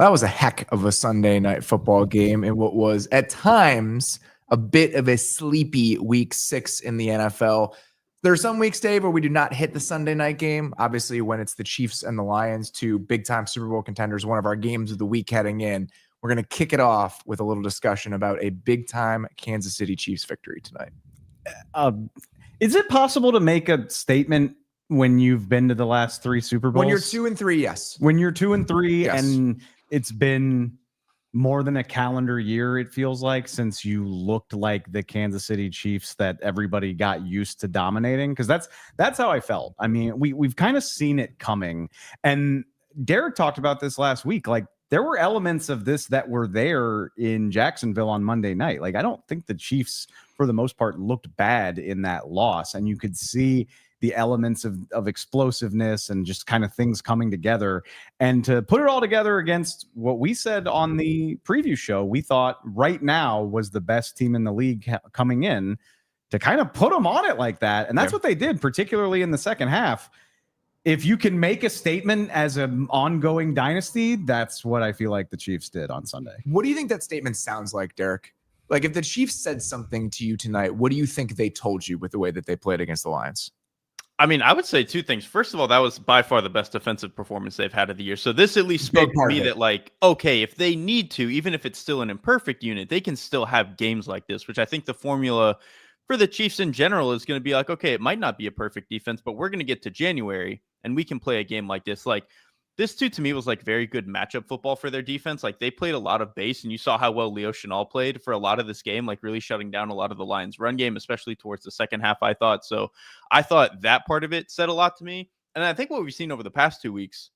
That was a heck of a Sunday night football game in what was at times a bit of a sleepy week 6 in the NFL. There are some weeks, Dave, where we do not hit the Sunday night game. Obviously, when it's the Chiefs and the Lions, two big-time Super Bowl contenders, one of our games of the week heading in, we're going to kick it off with a little discussion about a big-time Kansas City Chiefs victory tonight. Is it possible to make a statement when you've been to the last 3 Super Bowls? When you're 2-3, yes. When you're 2-3, yes. And it's been more than a calendar year, it feels like, since you looked like the Kansas City Chiefs that everybody got used to dominating. Because that's how I felt. I mean, we've kind of seen it coming. And Derrik talked about this last week. Like, there were elements of this that were there in Jacksonville on Monday night. Like, I don't think the Chiefs, for the most part, looked bad in that loss. And you could see the elements of explosiveness and just kind of things coming together. And to put it all together against what we said on the preview show, we thought right now was the best team in the league coming in, to kind of put them on it like that. And that's what they did, particularly in the second half. If you can make a statement as an ongoing dynasty, that's what I feel like the Chiefs did on Sunday. What do you think that statement sounds like, Derrik? Like, if the Chiefs said something to you tonight, what do you think they told you with the way that they played against the Lions? I mean, I would say 2 things. First of all, that was by far the best defensive performance they've had of the year. So this at least spoke to me that, like, okay, if they need to, even if it's still an imperfect unit, they can still have games like this, which I think the formula for the Chiefs in general is going to be like, okay, it might not be a perfect defense, but we're going to get to January and we can play a game like this. Like, this too, to me, was like very good matchup football for their defense. Like, they played a lot of base, and you saw how well Leo Chenal played for a lot of this game, like really shutting down a lot of the Lions' run game, especially towards the second half, I thought. So I thought that part of it said a lot to me. And I think what we've seen over the past 2 weeks,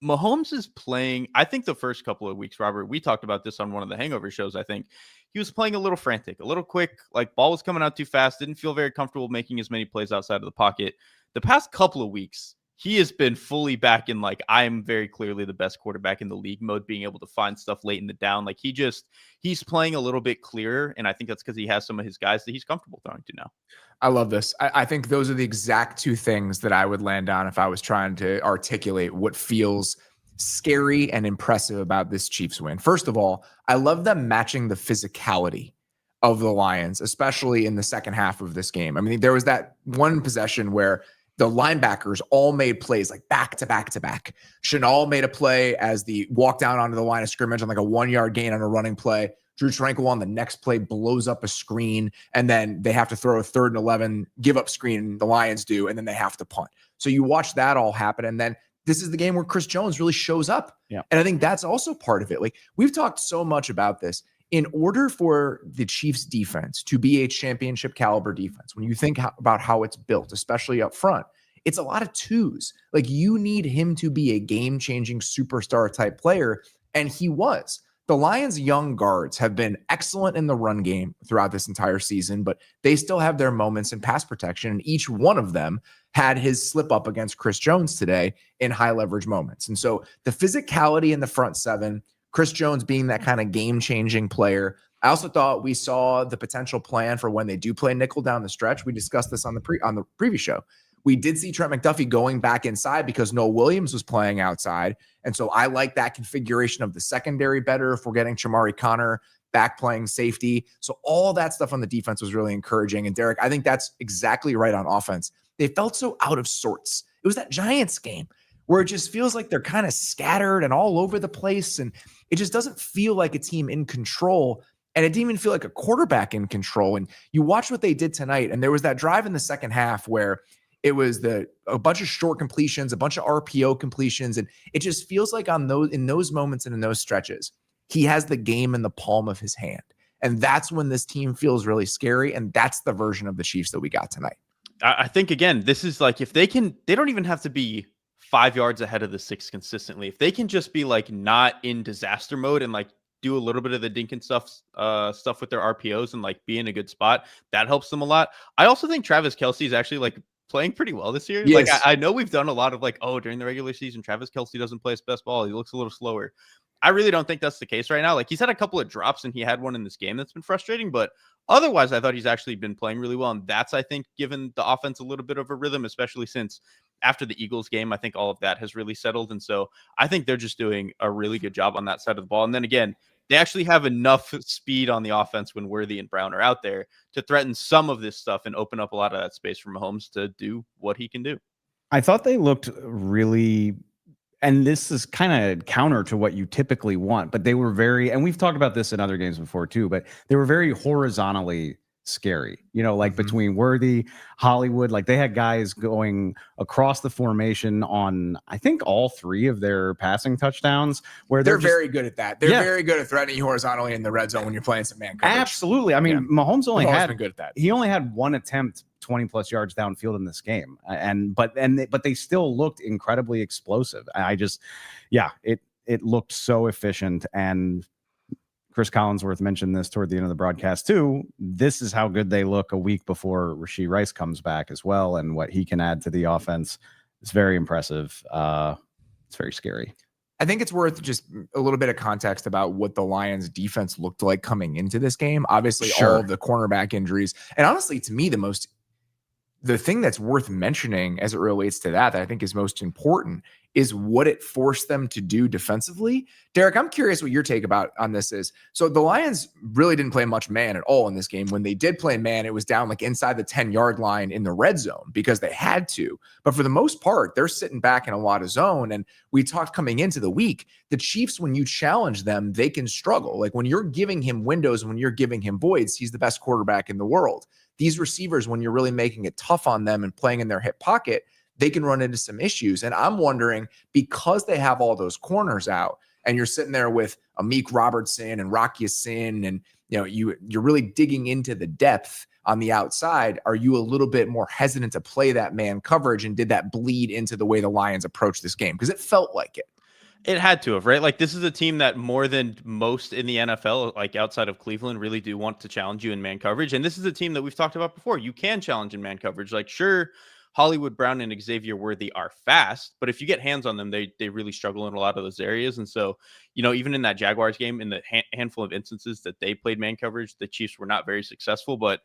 Mahomes is playing, I think the first couple of weeks, Robert, we talked about this on one of the Hangover shows, I think. He was playing a little frantic, a little quick, like ball was coming out too fast, didn't feel very comfortable making as many plays outside of the pocket. The past couple of weeks, he has been fully back in, like, I am very clearly the best quarterback in the league mode, being able to find stuff late in the down. Like, he's playing a little bit clearer, and I think that's because he has some of his guys that he's comfortable throwing to now. I love this. I think those are the exact 2 things that I would land on if I was trying to articulate what feels scary and impressive about this Chiefs win. First of all, I love them matching the physicality of the Lions, especially in the second half of this game. I mean, there was that one possession where the linebackers all made plays like back to back to back. Chenal made a play as the walk down onto the line of scrimmage on like a 1-yard gain on a running play. Drew Tranquil on the next play blows up a screen, and then they have to throw a 3rd and 11, give up screen, the Lions do, and then they have to punt. So you watch that all happen, and then this is the game where Chris Jones really shows up. Yeah. And I think that's also part of it. Like, we've talked so much about this. In order for the Chiefs defense to be a championship caliber defense, when you think about how it's built, especially up front, it's a lot of 2s. Like, you need him to be a game-changing superstar type player, and he was. The Lions' young guards have been excellent in the run game throughout this entire season, but they still have their moments in pass protection, and each one of them had his slip up against Chris Jones today in high leverage moments. And so the physicality in the front 7, Chris Jones being that kind of game-changing player. I also thought we saw the potential plan for when they do play nickel down the stretch. We discussed this on the previous show. We did see Trent McDuffie going back inside because Noah Williams was playing outside. And so I like that configuration of the secondary better if we're getting Chamari Connor back playing safety. So all that stuff on the defense was really encouraging. And Derrik, I think that's exactly right on offense. They felt so out of sorts. It was that Giants game where it just feels like they're kind of scattered and all over the place. And it just doesn't feel like a team in control. And it didn't even feel like a quarterback in control. And you watch what they did tonight. And there was that drive in the second half where it was a bunch of short completions, a bunch of RPO completions. And it just feels like in those moments and in those stretches, he has the game in the palm of his hand. And that's when this team feels really scary. And that's the version of the Chiefs that we got tonight. I think, again, this is like, if they don't even have to be 5 yards ahead of the 6 consistently. If they can just be like not in disaster mode and like do a little bit of the dinking stuff with their RPOs and like be in a good spot, that helps them a lot. I also think Travis Kelce is actually like playing pretty well this year. Yes. Like, I know we've done a lot of like, oh, during the regular season, Travis Kelce doesn't play his best ball. He looks a little slower. I really don't think that's the case right now. Like, he's had a couple of drops and he had one in this game that's been frustrating, but otherwise I thought he's actually been playing really well. And that's, I think, given the offense a little bit of a rhythm, especially since after the Eagles game, I think all of that has really settled. And so I think they're just doing a really good job on that side of the ball. And then again, they actually have enough speed on the offense when Worthy and Brown are out there to threaten some of this stuff and open up a lot of that space for Mahomes to do what he can do. I thought they looked really, and this is kind of counter to what you typically want, but they were very, and we've talked about this in other games before too, but they were very horizontally scary, like between Worthy, Hollywood, like they had guys going across the formation on, I think, all 3 of their passing touchdowns, where they're very good at that. They're very good at threatening you horizontally in the red zone when you're playing some man coverage. Absolutely. I mean, Mahomes been good at that. He only had 1 attempt 20 plus yards downfield in this game. But they still looked incredibly explosive. It looked so efficient. And Chris Collinsworth mentioned this toward the end of the broadcast too. This is how good they look a week before Rashee Rice comes back as well. And what he can add to the offense is very impressive. It's very scary. I think it's worth just a little bit of context about what the Lions defense looked like coming into this game. Obviously, all of the cornerback injuries. And honestly, to me, the thing that's worth mentioning as it relates to that I think is most important is what it forced them to do defensively. Derrik, I'm curious what your take on this is. So the Lions really didn't play much man at all in this game. When they did play man, it was down like inside the 10-yard line in the red zone because they had to. But for the most part, they're sitting back in a lot of zone. And we talked coming into the week, the Chiefs, when you challenge them, they can struggle. Like when you're giving him windows, when you're giving him voids, he's the best quarterback in the world. These receivers, when you're really making it tough on them and playing in their hip pocket, they can run into some issues. And I'm wondering, because they have all those corners out and you're sitting there with Amik Robertson and Rocky Sin, and you're really digging into the depth on the outside, are you a little bit more hesitant to play that man coverage? And did that bleed into the way the Lions approach this game? Because it felt like it. It had to have, right? Like this is a team that more than most in the NFL, like outside of Cleveland, really do want to challenge you in man coverage. And this is a team that we've talked about before. You can challenge in man coverage. Like sure, Hollywood Brown and Xavier Worthy are fast, but if you get hands on them, they really struggle in a lot of those areas. And so, even in that Jaguars game, in the handful of instances that they played man coverage, the Chiefs were not very successful, but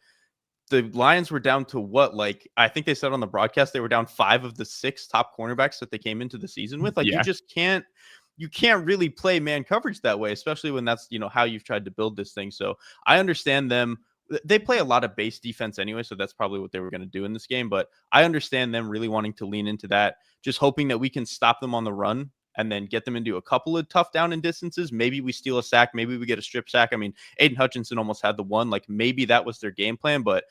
the Lions were down to what? Like, I think they said on the broadcast, they were down 5 of the 6 top cornerbacks that they came into the season with. Like, you can't really play man coverage that way, especially when that's, how you've tried to build this thing. So I understand them. They play a lot of base defense anyway, so that's probably what they were going to do in this game. But I understand them really wanting to lean into that, just hoping that we can stop them on the run and then get them into a couple of tough down and distances. Maybe we steal a sack. Maybe we get a strip sack. I mean, Aiden Hutchinson almost had the one. Like, maybe that was their game plan. But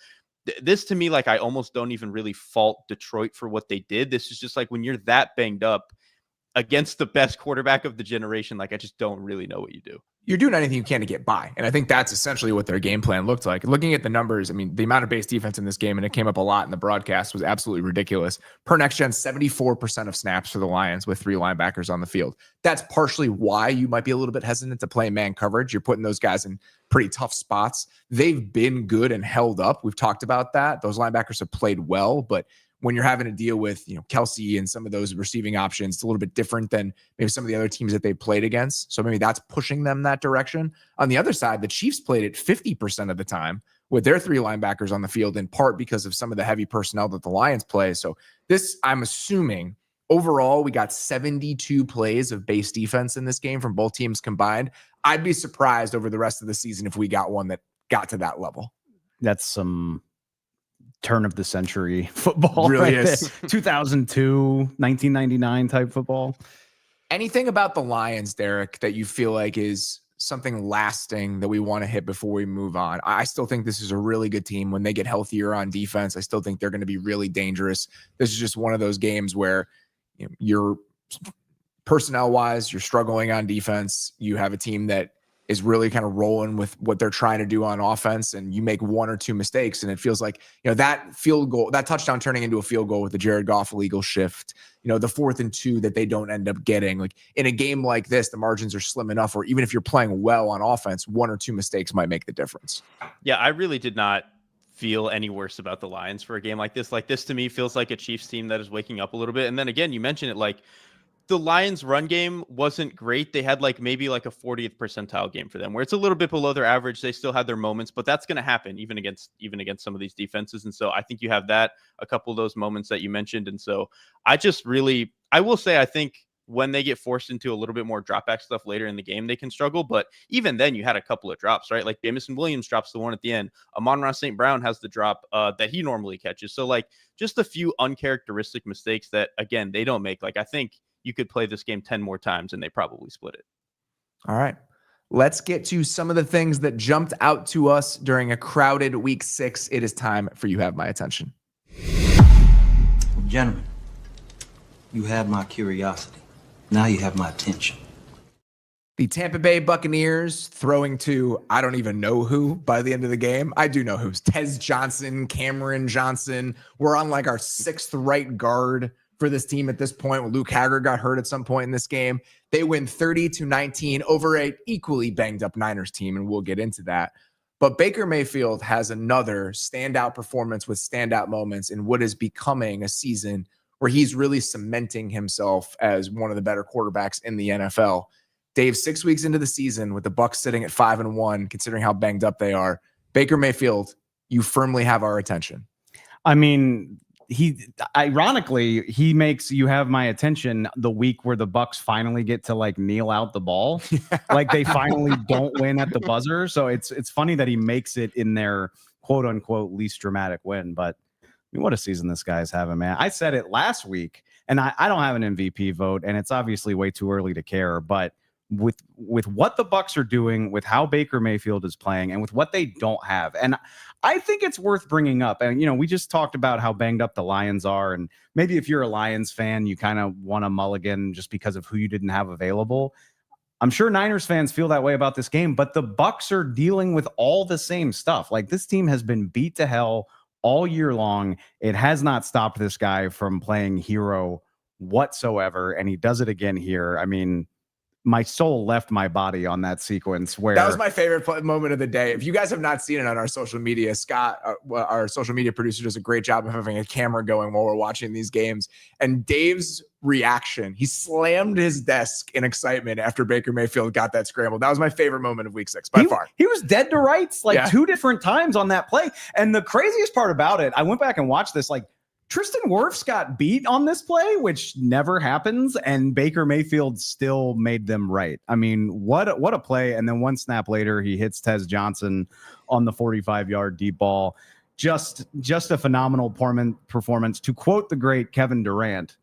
this, to me, like, I almost don't even really fault Detroit for what they did. This is just like when you're that banged up against the best quarterback of the generation, like, I just don't really know what you do. You're doing anything you can to get by. And I think that's essentially what their game plan looked like. Looking at the numbers, I mean, the amount of base defense in this game, and it came up a lot in the broadcast, was absolutely ridiculous. Per next gen, 74% of snaps for the Lions with 3 linebackers on the field. That's partially why you might be a little bit hesitant to play man coverage. You're putting those guys in pretty tough spots. They've been good and held up. We've talked about that. Those linebackers have played well, but when you're having to deal with, Kelsey and some of those receiving options, it's a little bit different than maybe some of the other teams that they played against. So maybe that's pushing them that direction. On the other side, the Chiefs played it 50% of the time with their 3 linebackers on the field, in part because of some of the heavy personnel that the Lions play. So this, I'm assuming, overall, we got 72 plays of base defense in this game from both teams combined. I'd be surprised over the rest of the season if we got one that got to that level. That's some turn of the century football. Really is. 2002, 1999 type football. Anything about the Lions, Derrik, that you feel like is something lasting that we want to hit before we move on? I still think this is a really good team. When they get healthier on defense, I still think they're going to be really dangerous. This is just one of those games where you're personnel-wise, you're struggling on defense. You have a team that is really kind of rolling with what they're trying to do on offense, and you make 1 or 2 mistakes, and it feels like, that field goal, that touchdown turning into a field goal with the Jared Goff illegal shift, the 4th and 2 that they don't end up getting. Like, in a game like this, the margins are slim enough, or even if you're playing well on offense, 1 or 2 mistakes might make the difference. Yeah, I really did not feel any worse about the Lions for a game like this. Like, this to me feels like a Chiefs team that is waking up a little bit. And then again, you mentioned it, like, the Lions run game wasn't great. They had like maybe like a 40th percentile game for them, where it's a little bit below their average. They still had their moments, but that's going to happen even against some of these defenses. And so I think you have a couple of those moments that you mentioned. And so I will say, I think when they get forced into a little bit more drop back stuff later in the game, they can struggle. But even then, you had a couple of drops, right? Like Jameson Williams drops the one at the end. Amon-Ra St. Brown has the drop that he normally catches. So like just a few uncharacteristic mistakes that, again, they don't make. Like I think you could play this game 10 more times and they probably split it. All right. Let's get to some of the things that jumped out to us during a crowded week 6. It is time for You Have My Attention. Gentlemen, you have my curiosity. Now you have my attention. The Tampa Bay Buccaneers throwing to I don't even know who by the end of the game. I do know who's Tez Johnson, Cameron Johnson. We're on like our 6th right guard for this team at this point. When Luke Haggard got hurt at some point in this game, they win 30-19 over a equally banged up Niners team, and we'll get into that. But Baker Mayfield has another standout performance with standout moments in what is becoming a season where he's really cementing himself as one of the better quarterbacks in the NFL. Dave, 6 weeks into the season with the Bucs sitting at 5-1, considering how banged up they are, Baker Mayfield, you firmly have our attention. I mean, he makes You Have My Attention the week where the Bucs finally get to like kneel out the ball. Like they finally don't win at the buzzer. So it's funny that he makes it in their quote unquote least dramatic win. But I mean, what a season this guy's having, man. I said it last week, and I don't have an MVP vote, and it's obviously way too early to care. But with what the Bucs are doing, with how Baker Mayfield is playing, and with what they don't have, and I think it's worth bringing up. And we just talked about how banged up the Lions are, and maybe if you're a Lions fan, you kind of want a mulligan just because of who you didn't have available. I'm sure Niners fans feel that way about this game, but the Bucs are dealing with all the same stuff. Like this team has been beat to hell all year long. It has not stopped this guy from playing hero whatsoever, and he does it again here. I mean, my soul left my body on that sequence where that was my favorite moment of the day. If you guys have not seen it on our social media, Scott, our social media producer, does a great job of having a camera going while we're watching these games. And Dave's reaction, he slammed his desk in excitement after Baker Mayfield got that scramble. That was my favorite moment of week 6 by far. He was dead to rights like 2 different times on that play. And the craziest part about it, I went back and watched this, like Tristan Wirfs got beat on this play, which never happens, and Baker Mayfield still made them right. I mean, what a play. And then one snap later, he hits Tez Johnson on the 45-yard deep ball. Just a phenomenal performance. To quote the great Kevin Durant,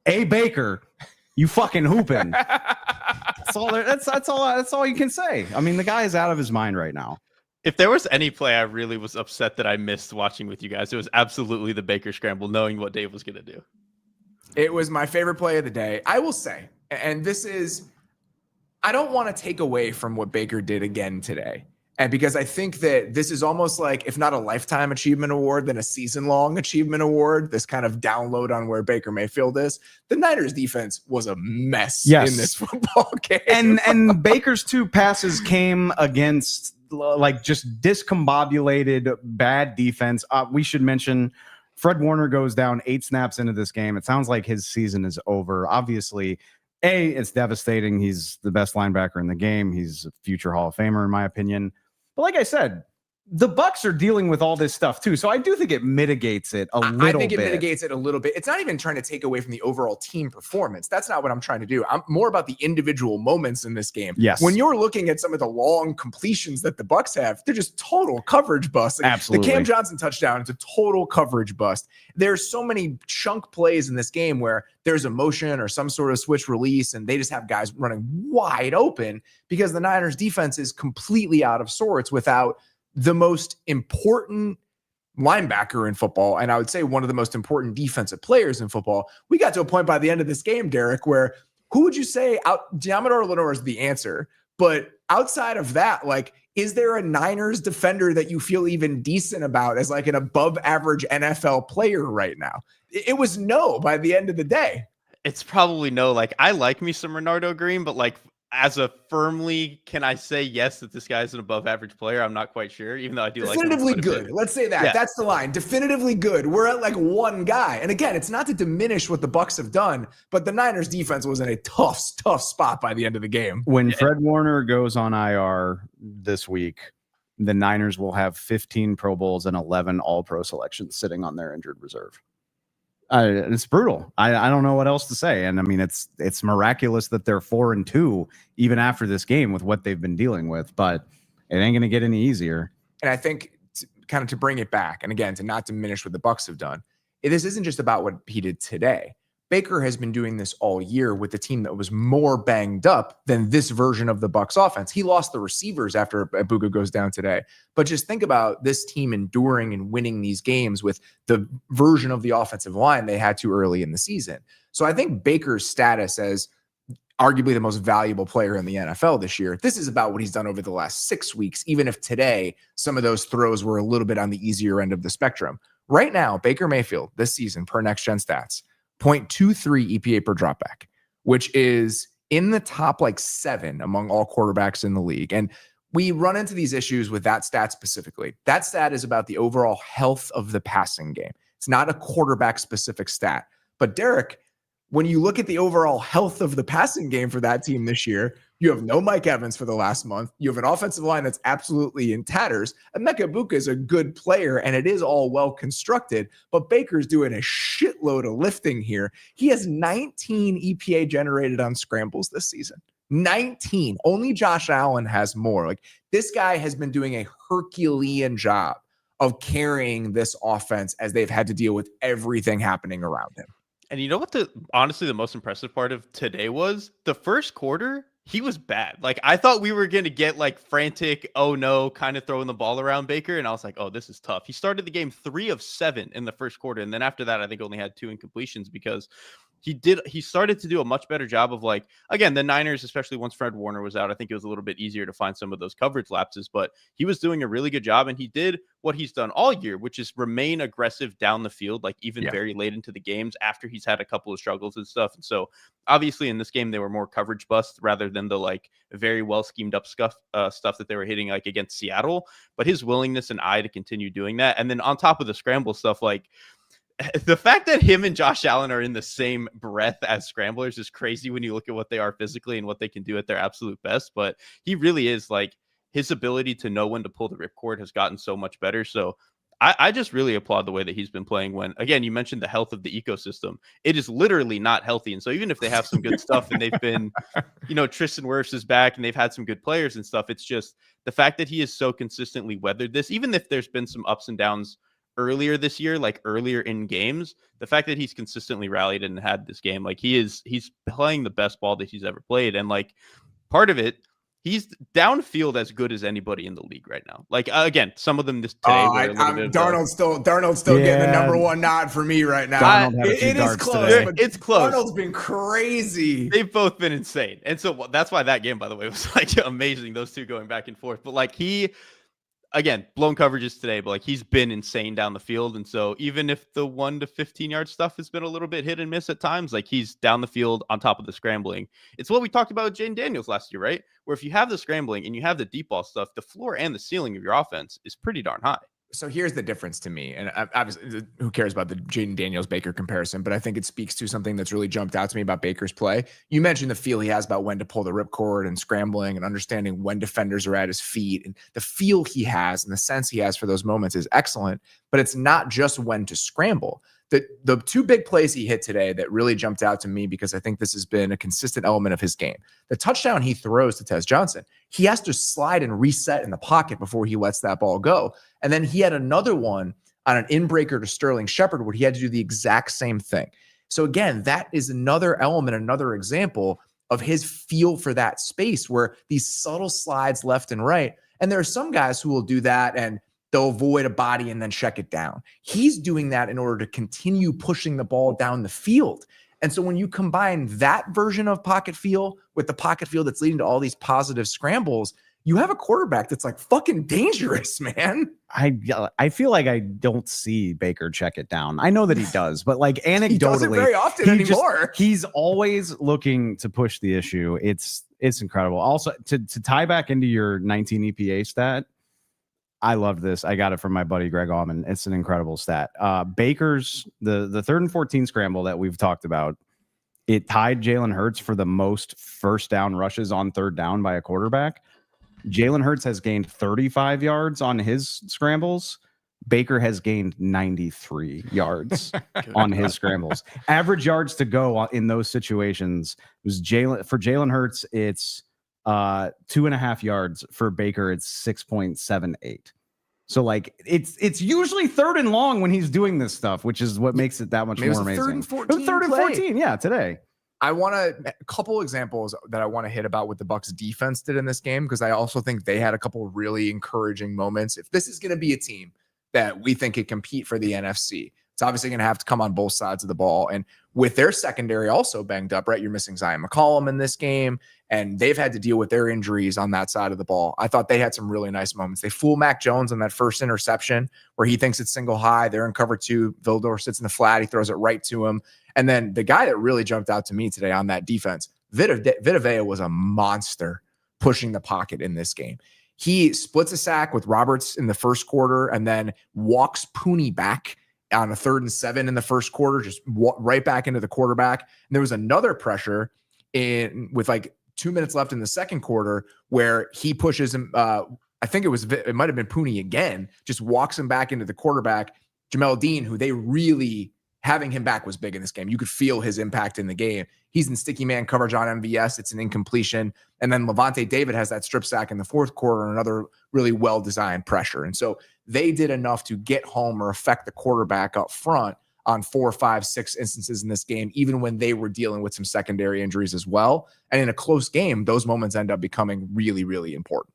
"Hey Baker, you fucking hooping." That's all you can say. I mean, the guy is out of his mind right now. If there was any play I really was upset that I missed watching with you guys, it was absolutely the Baker scramble, knowing what Dave was going to do. It was my favorite play of the day. I will say, and this is, I don't want to take away from what Baker did again today. And because I think that this is almost like, if not a lifetime achievement award, then a season-long achievement award, this kind of download on where Baker Mayfield is. The Niners defense was a mess in this football game. And Baker's 2 passes came against like just discombobulated bad defense. We should mention Fred Warner goes down 8 snaps into this game. It sounds like his season is over. Obviously, it's devastating. He's the best linebacker in the game. He's a future Hall of Famer, in my opinion. But like I said, the Bucs are dealing with all this stuff too. So I do think it mitigates it a little bit. I think it mitigates it a little bit. It's not even trying to take away from the overall team performance. That's not what I'm trying to do. I'm more about the individual moments in this game. Yes. When you're looking at some of the long completions that the Bucs have, they're just total coverage busts. Like absolutely. The Cam Johnson touchdown is a total coverage bust. There's so many chunk plays in this game where there's a motion or some sort of switch release, and they just have guys running wide open because the Niners defense is completely out of sorts without the most important linebacker in football, and I would say one of the most important defensive players in football. We got to a point by the end of this game, Derrik, where who would you say Deommodore Lenoir is the answer, but outside of that, like, is there a Niners defender that you feel even decent about as like an above average NFL player right now? It was no by the end of the day. It's probably no. Like, I like me some Renardo Green, but like as a firmly, can I say yes that this guy's an above average player? I'm not quite sure, even though I do definitively like him good. Let's say that. Yeah. That's the line. Definitively good. We're at like one guy. And again, it's not to diminish what the Bucs have done, but the Niners defense was in a tough spot by the end of the game. When Fred Warner goes on IR this week, the Niners will have 15 Pro Bowls and 11 All-Pro selections sitting on their injured reserve. It's brutal. I don't know what else to say. And I mean, it's miraculous that they're 4-2 even after this game with what they've been dealing with, but it ain't going to get any easier. And I think kind of to bring it back, and again, to not diminish what the Bucs have done, this isn't just about what he did today. Baker has been doing this all year with a team that was more banged up than this version of the Bucs offense. He lost the receivers after Bucca goes down today. But just think about this team enduring and winning these games with the version of the offensive line they had to early in the season. So I think Baker's status as arguably the most valuable player in the NFL this year, this is about what he's done over the last 6 weeks, even if today some of those throws were a little bit on the easier end of the spectrum. Right now, Baker Mayfield this season per Next Gen Stats, 0.23 EPA per dropback, which is in the top 7 among all quarterbacks in the league. And we run into these issues with that stat specifically. That stat is about the overall health of the passing game. It's not a quarterback specific stat. But Derrik, when you look at the overall health of the passing game for that team this year, you have no Mike Evans for the last month. You have an offensive line that's absolutely in tatters. Emeka Bucca is a good player, and it is all well constructed, but Baker's doing a shitload of lifting here. He has 19 EPA generated on scrambles this season. 19. Only Josh Allen has more. This guy has been doing a Herculean job of carrying this offense as they've had to deal with everything happening around him. And you know what honestly the most impressive part of today was? The first quarter, he was bad. I thought we were going to get frantic, oh no, kind of throwing the ball around Baker. And I was like, oh, this is tough. He started the game 3 of 7 in the first quarter. And then after that, I think only had 2 incompletions because he started to do a much better job of again, the Niners, especially once Fred Warner was out, I think it was a little bit easier to find some of those coverage lapses, but he was doing a really good job. And he did what he's done all year, which is remain aggressive down the field, very late into the games after he's had a couple of struggles and stuff. And so obviously in this game, they were more coverage busts rather than the very well schemed up stuff that they were hitting against Seattle, but his willingness and eye to continue doing that. And then on top of the scramble stuff, the fact that him and Josh Allen are in the same breath as scramblers is crazy when you look at what they are physically and what they can do at their absolute best. But he really is his ability to know when to pull the ripcord has gotten so much better. So I just really applaud the way that he's been playing when, again, you mentioned the health of the ecosystem. It is literally not healthy. And so even if they have some good stuff and they've been, Tristan Wirfs is back and they've had some good players and stuff, it's just the fact that he is so consistently weathered this, even if there's been some ups and downs earlier this year, earlier in games, the fact that he's consistently rallied and had this game, he's playing the best ball that he's ever played. And part of it, he's downfield as good as anybody in the league right now. Again, some of them this today. Darnold's still getting the number 1 nod for me right now. It is close. But it's close. Darnold's been crazy. They've both been insane. And so that's why that game, by the way, was amazing. Those two going back and forth. But he, again, blown coverages today, but he's been insane down the field. And so even if the 1 to 15 yard stuff has been a little bit hit and miss at times, he's down the field on top of the scrambling. It's what we talked about with Jaden Daniels last year, right? Where if you have the scrambling and you have the deep ball stuff, the floor and the ceiling of your offense is pretty darn high. So here's the difference to me, and obviously who cares about the Jaden Daniels-Baker comparison, but I think it speaks to something that's really jumped out to me about Baker's play. You mentioned the feel he has about when to pull the ripcord and scrambling and understanding when defenders are at his feet, and the feel he has and the sense he has for those moments is excellent, but it's not just when to scramble. The 2 big plays he hit today that really jumped out to me, because I think this has been a consistent element of his game. The touchdown he throws to Tez Johnson, he has to slide and reset in the pocket before he lets that ball go. And then he had another one on an inbreaker to Sterling Shepard where he had to do the exact same thing. So again, that is another element, another example of his feel for that space where these subtle slides left and right. And there are some guys who will do that and they'll avoid a body and then check it down. He's doing that in order to continue pushing the ball down the field. And so when you combine that version of pocket feel with the pocket feel that's leading to all these positive scrambles, you have a quarterback that's like fucking dangerous, man. I feel like I don't see Baker check it down. I know that he does, but like anecdotally, he doesn't very often anymore. He's always looking to push the issue. It's incredible. Also, to tie back into your 19 EPA stat, I love this. I got it from my buddy Greg Allman. It's an incredible stat. Baker's the 3rd and 14 scramble that we've talked about. It tied Jalen Hurts for the most first down rushes on 3rd down by a quarterback. Jalen Hurts has gained 35 yards on his scrambles. Baker has gained 93 yards on his scrambles. Average yards to go in those situations was Jalen Hurts. It's 2.5 yards. For Baker, it's 6.78. So like it's usually 3rd and long when he's doing this stuff, which is what makes it that much more amazing. 3rd and 14. 3rd and 14. Yeah, today. I want a couple examples that I want to hit about what the Bucs defense did in this game, because I also think they had a couple really encouraging moments. If this is going to be a team that we think could compete for the NFC, it's obviously going to have to come on both sides of the ball. And with their secondary also banged up, right? You're missing Zion McCollum in this game, and they've had to deal with their injuries on that side of the ball. I thought they had some really nice moments. They fool Mac Jones on that first interception where he thinks it's single high. They're in cover 2. Vildor sits in the flat. He throws it right to him. And then the guy that really jumped out to me today on that defense, Vita Vea, was a monster pushing the pocket in this game. He splits a sack with Roberts in the first quarter and then walks Pooney back on a 3rd and 7 in the first quarter, just right back into the quarterback. And there was another pressure with like 2 minutes left in the second quarter where he pushes him. I think it might have been Pooney again, just walks him back into the quarterback. Jamel Dean, who they really having him back was big in this game. You could feel his impact in the game. He's in sticky man coverage on MVS. It's an incompletion. And then Levante David has that strip sack in the fourth quarter and another really well-designed pressure. And so they did enough to get home or affect the quarterback up front on 4, 5, 6 instances in this game, even when they were dealing with some secondary injuries as well. And in a close game, those moments end up becoming really, really important.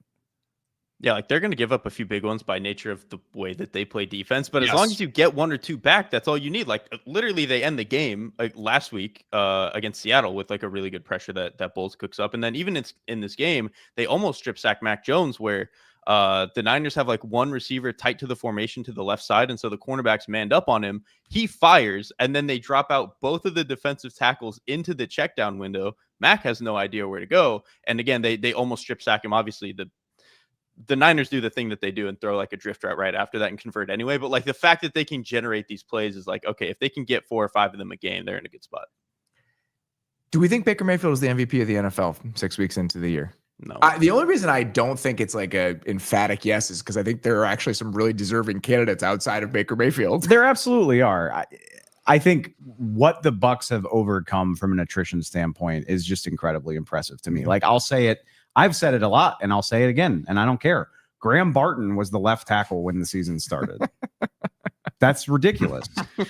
Yeah, like they're going to give up a few big ones by nature of the way that they play defense. But as long as you get 1 or 2 back, that's all you need. Like literally they end the game like last week against Seattle with like a really good pressure that Bowles cooks up. And then even in this game, they almost strip sack Mac Jones where the Niners have like one receiver tight to the formation to the left side. And so the cornerbacks manned up on him. He fires and then they drop out both of the defensive tackles into the check down window. Mac has no idea where to go. And again, they almost strip sack him. Obviously, the Niners do the thing that they do and throw like a drift route right after that and convert anyway. But like the fact that they can generate these plays is like, okay, if they can get 4 or 5 of them a game, they're in a good spot. Do we think Baker Mayfield is the MVP of the NFL 6 weeks into the year? No. The only reason I don't think it's like a emphatic yes is because I think there are actually some really deserving candidates outside of Baker Mayfield. There absolutely are. I think what the Bucs have overcome from an attrition standpoint is just incredibly impressive to me. Like I'll say it. I've said it a lot and I'll say it again and I don't care. Graham Barton was the left tackle when the season started. That's ridiculous.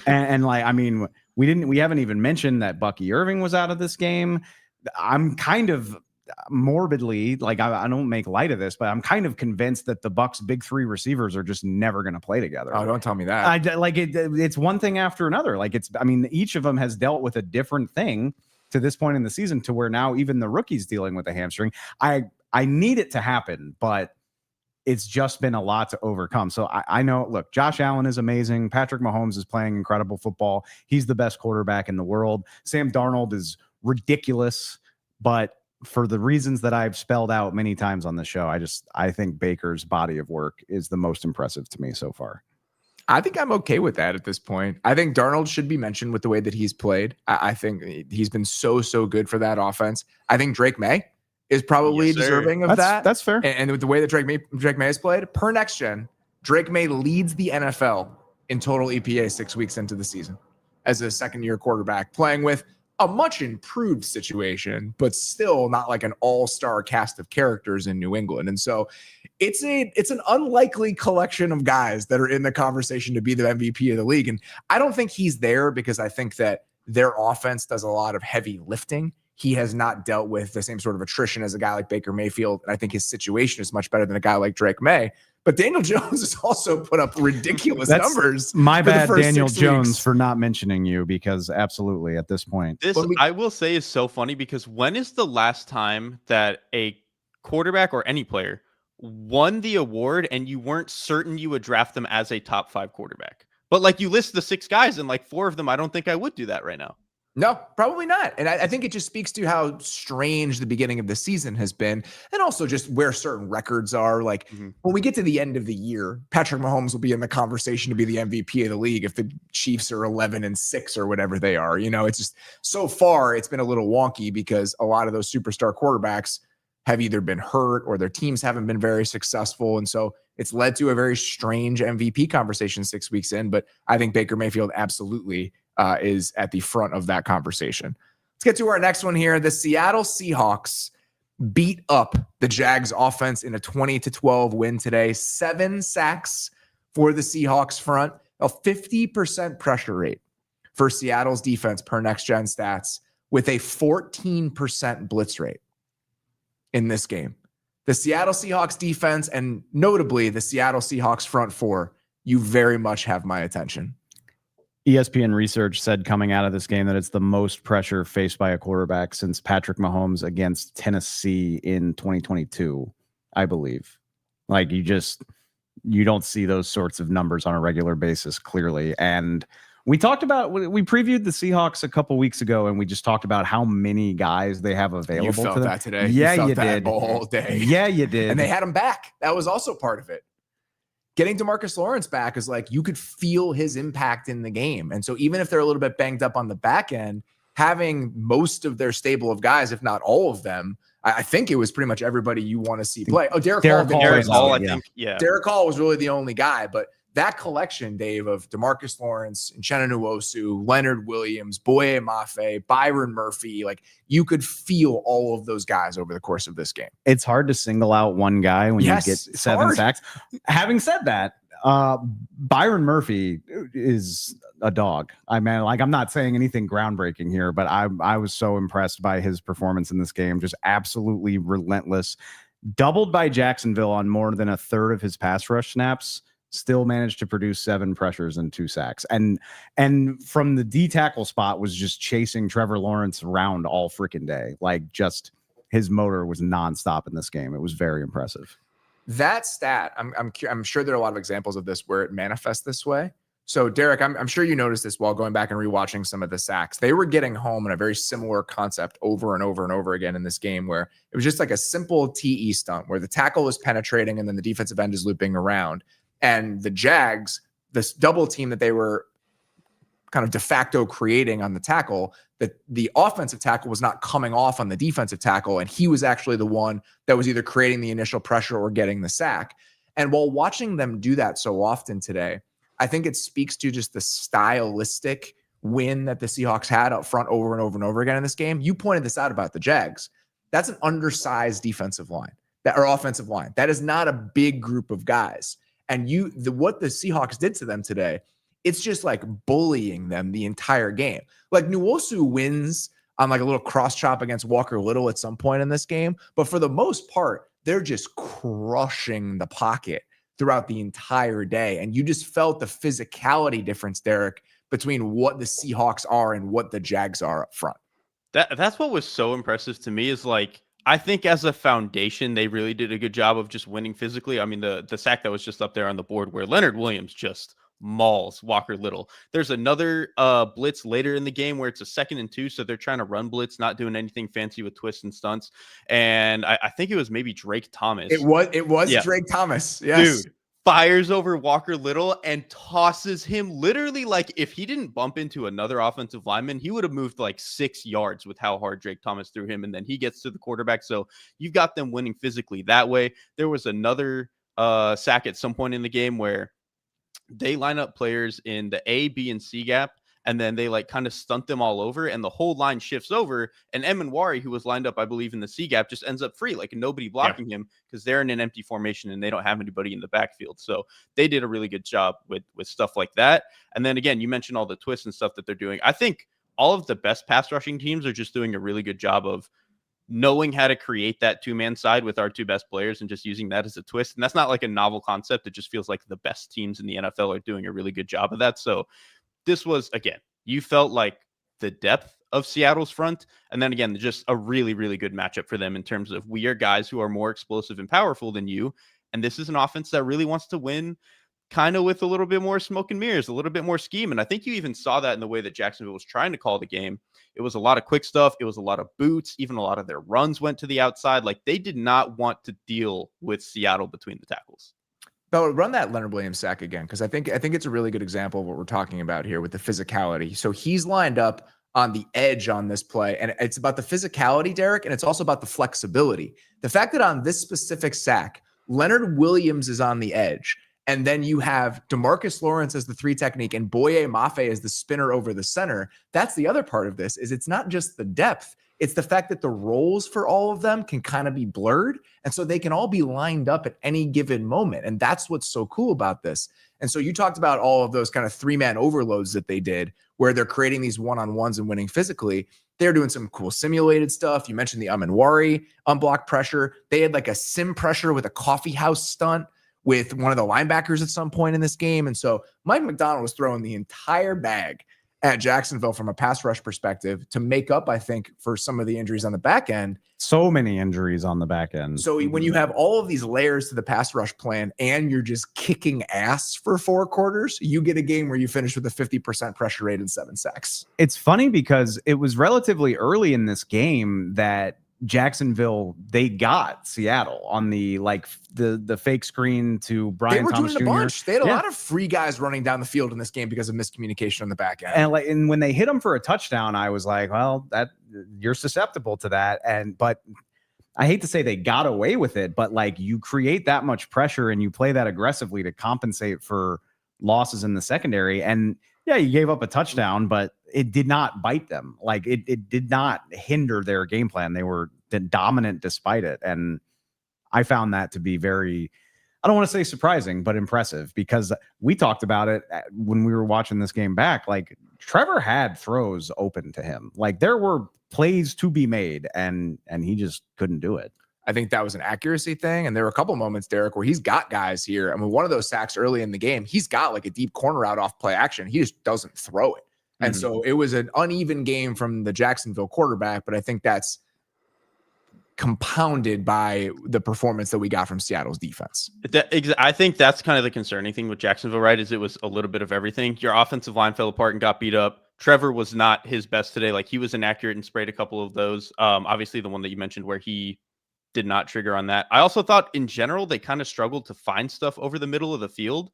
And like, I mean, we haven't even mentioned that Bucky Irving was out of this game. I'm kind of morbidly, like I don't make light of this, but I'm kind of convinced that the Bucs' big 3 receivers are just never going to play together. Oh, don't tell me that. It's one thing after another. Like each of them has dealt with a different thing to this point in the season to where now even the rookie's dealing with a hamstring. I need it to happen, but it's just been a lot to overcome. So I know, look, Josh Allen is amazing. Patrick Mahomes is playing incredible football. He's the best quarterback in the world. Sam Darnold is ridiculous, but for the reasons that I've spelled out many times on the show, I think Baker's body of work is the most impressive to me so far. I think I'm okay with that at this point. I think Darnold should be mentioned with the way that he's played. I think he's been so good for that offense. I think Drake Maye is probably deserving of that. That's fair. And with the way that Drake Maye has played, per next gen, Drake Maye leads the NFL in total EPA 6 weeks into the season as a second-year quarterback, playing with a much improved situation, but still not like an all-star cast of characters in New England. And so it's an unlikely collection of guys that are in the conversation to be the MVP of the league. And I don't think he's there because I think that their offense does a lot of heavy lifting. He has not dealt with the same sort of attrition as a guy like Baker Mayfield. And I think his situation is much better than a guy like Drake Maye. But Daniel Jones has also put up ridiculous numbers. My bad, Daniel Jones, for not mentioning you, because absolutely at this point. I will say is so funny because when is the last time that a quarterback or any player won the award and you weren't certain you would draft them as a top 5 quarterback. But like you list the 6 guys and like 4 of them, I don't think I would do that right now. No, probably not. And I think it just speaks to how strange the beginning of the season has been. And also just where certain records are. Like when we get to the end of the year, Patrick Mahomes will be in the conversation to be the MVP of the league if the Chiefs are 11-6 or whatever they are. You know, it's just so far it's been a little wonky because a lot of those superstar quarterbacks have either been hurt or their teams haven't been very successful. And so it's led to a very strange MVP conversation 6 weeks in. But I think Baker Mayfield absolutely is at the front of that conversation. Let's get to our next one here. The Seattle Seahawks beat up the Jags offense in a 20-12 win today. 7 sacks for the Seahawks front, a 50% pressure rate for Seattle's defense per Next Gen Stats, with a 14% blitz rate in this game. The Seattle Seahawks defense, and notably the Seattle Seahawks front four, you very much have my attention. ESPN research said coming out of this game that it's the most pressure faced by a quarterback since Patrick Mahomes against Tennessee in 2022, I believe. Like you don't see those sorts of numbers on a regular basis, clearly. And we previewed the Seahawks a couple weeks ago, and we just talked about how many guys they have available. You felt to them. that today. Yeah, you did all day. Yeah, you did. And they had him back. That was also part of it. Getting DeMarcus Lawrence back is like you could feel his impact in the game. And so even if they're a little bit banged up on the back end, having most of their stable of guys, if not all of them, I think it was pretty much everybody you want to see play. Oh, Derrik Hall. Derrik Hall was really the only guy, but that collection, Dave, of DeMarcus Lawrence, Uchenna Nwosu, Leonard Williams, Boye Mafe, Byron Murphy, like you could feel all of those guys over the course of this game. It's hard to single out one guy when you get 7 sacks. Having said that, Byron Murphy is a dog. I mean, like I'm not saying anything groundbreaking here, but I was so impressed by his performance in this game. Just absolutely relentless. Doubled by Jacksonville on more than a third of his pass rush snaps. Still managed to produce 7 pressures and 2 sacks. And from the D tackle spot was just chasing Trevor Lawrence around all freaking day. Like just his motor was nonstop in this game. It was very impressive. That stat, I'm sure there are a lot of examples of this where it manifests this way. So Derrik, I'm sure you noticed this while going back and rewatching some of the sacks. They were getting home in a very similar concept over and over and over again in this game, where it was just like a simple TE stunt where the tackle is penetrating and then the defensive end is looping around. And the Jags, this double team that they were kind of de facto creating on the tackle, that the offensive tackle was not coming off on the defensive tackle. And he was actually the one that was either creating the initial pressure or getting the sack. And while watching them do that so often today, I think it speaks to just the stylistic win that the Seahawks had up front over and over and over again in this game. You pointed this out about the Jags. That's an undersized defensive line or offensive line. That is not a big group of guys. And what the Seahawks did to them today, it's just like bullying them the entire game. Like Nwosu wins on like a little cross chop against Walker Little at some point in this game. But for the most part, they're just crushing the pocket throughout the entire day. And you just felt the physicality difference, Derrik, between what the Seahawks are and what the Jags are up front. That's what was so impressive to me is like, I think as a foundation, they really did a good job of just winning physically. I mean, the sack that was just up there on the board where Leonard Williams just mauls Walker Little. There's another blitz later in the game where it's a 2nd and 2. So they're trying to run blitz, not doing anything fancy with twists and stunts. And I think it was maybe Drake Thomas. It was Drake Thomas. Yes. Dude. Fires over Walker Little and tosses him literally like if he didn't bump into another offensive lineman, he would have moved like 6 yards with how hard Drake Thomas threw him. And then he gets to the quarterback. So you've got them winning physically that way. There was another sack at some point in the game where they line up players in the A, B, and C gap. And then they like kind of stunt them all over and the whole line shifts over. And Emanwari, who was lined up, I believe, in the C gap, just ends up free, like nobody blocking him because they're in an empty formation and they don't have anybody in the backfield. So they did a really good job with stuff like that. And then again, you mentioned all the twists and stuff that they're doing. I think all of the best pass rushing teams are just doing a really good job of knowing how to create that 2-man side with our 2 best players and just using that as a twist. And that's not like a novel concept. It just feels like the best teams in the NFL are doing a really good job of that. So this was, again, you felt like the depth of Seattle's front. And then again, just a really, really good matchup for them in terms of we are guys who are more explosive and powerful than you. And this is an offense that really wants to win kind of with a little bit more smoke and mirrors, a little bit more scheme. And I think you even saw that in the way that Jacksonville was trying to call the game. It was a lot of quick stuff. It was a lot of boots. Even a lot of their runs went to the outside. Like they did not want to deal with Seattle between the tackles. But run that Leonard Williams sack again, because I think it's a really good example of what we're talking about here with the physicality. So he's lined up on the edge on this play, and it's about the physicality, Derrik, and it's also about the flexibility. The fact that on this specific sack, Leonard Williams is on the edge, and then you have DeMarcus Lawrence as the 3 technique and Boye Mafe as the spinner over the center. That's the other part of this, is it's not just the depth. It's the fact that the roles for all of them can kind of be blurred. And so they can all be lined up at any given moment. And that's what's so cool about this. And so you talked about all of those kind of 3-man overloads that they did, where they're creating these one-on-ones and winning physically. They're doing some cool simulated stuff. You mentioned the Amenwari unblocked pressure. They had like a sim pressure with a coffee house stunt with one of the linebackers at some point in this game. And so Mike Macdonald was throwing the entire bag at Jacksonville from a pass rush perspective to make up, I think, for some of the injuries on the back end. So many injuries on the back end. So when you have all of these layers to the pass rush plan and you're just kicking ass for 4 quarters, you get a game where you finish with a 50% pressure rate and 7 sacks. It's funny because it was relatively early in this game that Jacksonville, they got Seattle on the fake screen to Brian Thomas Jr. They were doing a bunch. They had a lot of free guys running down the field in this game because of miscommunication on the back end. And when they hit him for a touchdown, I was like, well, that you're susceptible to that. But I hate to say they got away with it, but like you create that much pressure and you play that aggressively to compensate for losses in the secondary. And yeah, you gave up a touchdown, but it did not bite them. Like it did not hinder their game plan. They were dominant despite it. And I found that to be very, I don't want to say surprising, but impressive, because we talked about it when we were watching this game back. Like Trevor had throws open to him. Like there were plays to be made and he just couldn't do it. I think that was an accuracy thing. And there were a couple moments, Derrik, where he's got guys here. I mean, one of those sacks early in the game, he's got like a deep corner out off play action. He just doesn't throw it. And so it was an uneven game from the Jacksonville quarterback, but I think that's compounded by the performance that we got from Seattle's defense. I think that's kind of the concerning thing with Jacksonville, right? Is it was a little bit of everything. Your offensive line fell apart and got beat up. Trevor was not his best today. Like he was inaccurate and sprayed a couple of those. Obviously the one that you mentioned where he did not trigger on that. I also thought in general, they kind of struggled to find stuff over the middle of the field,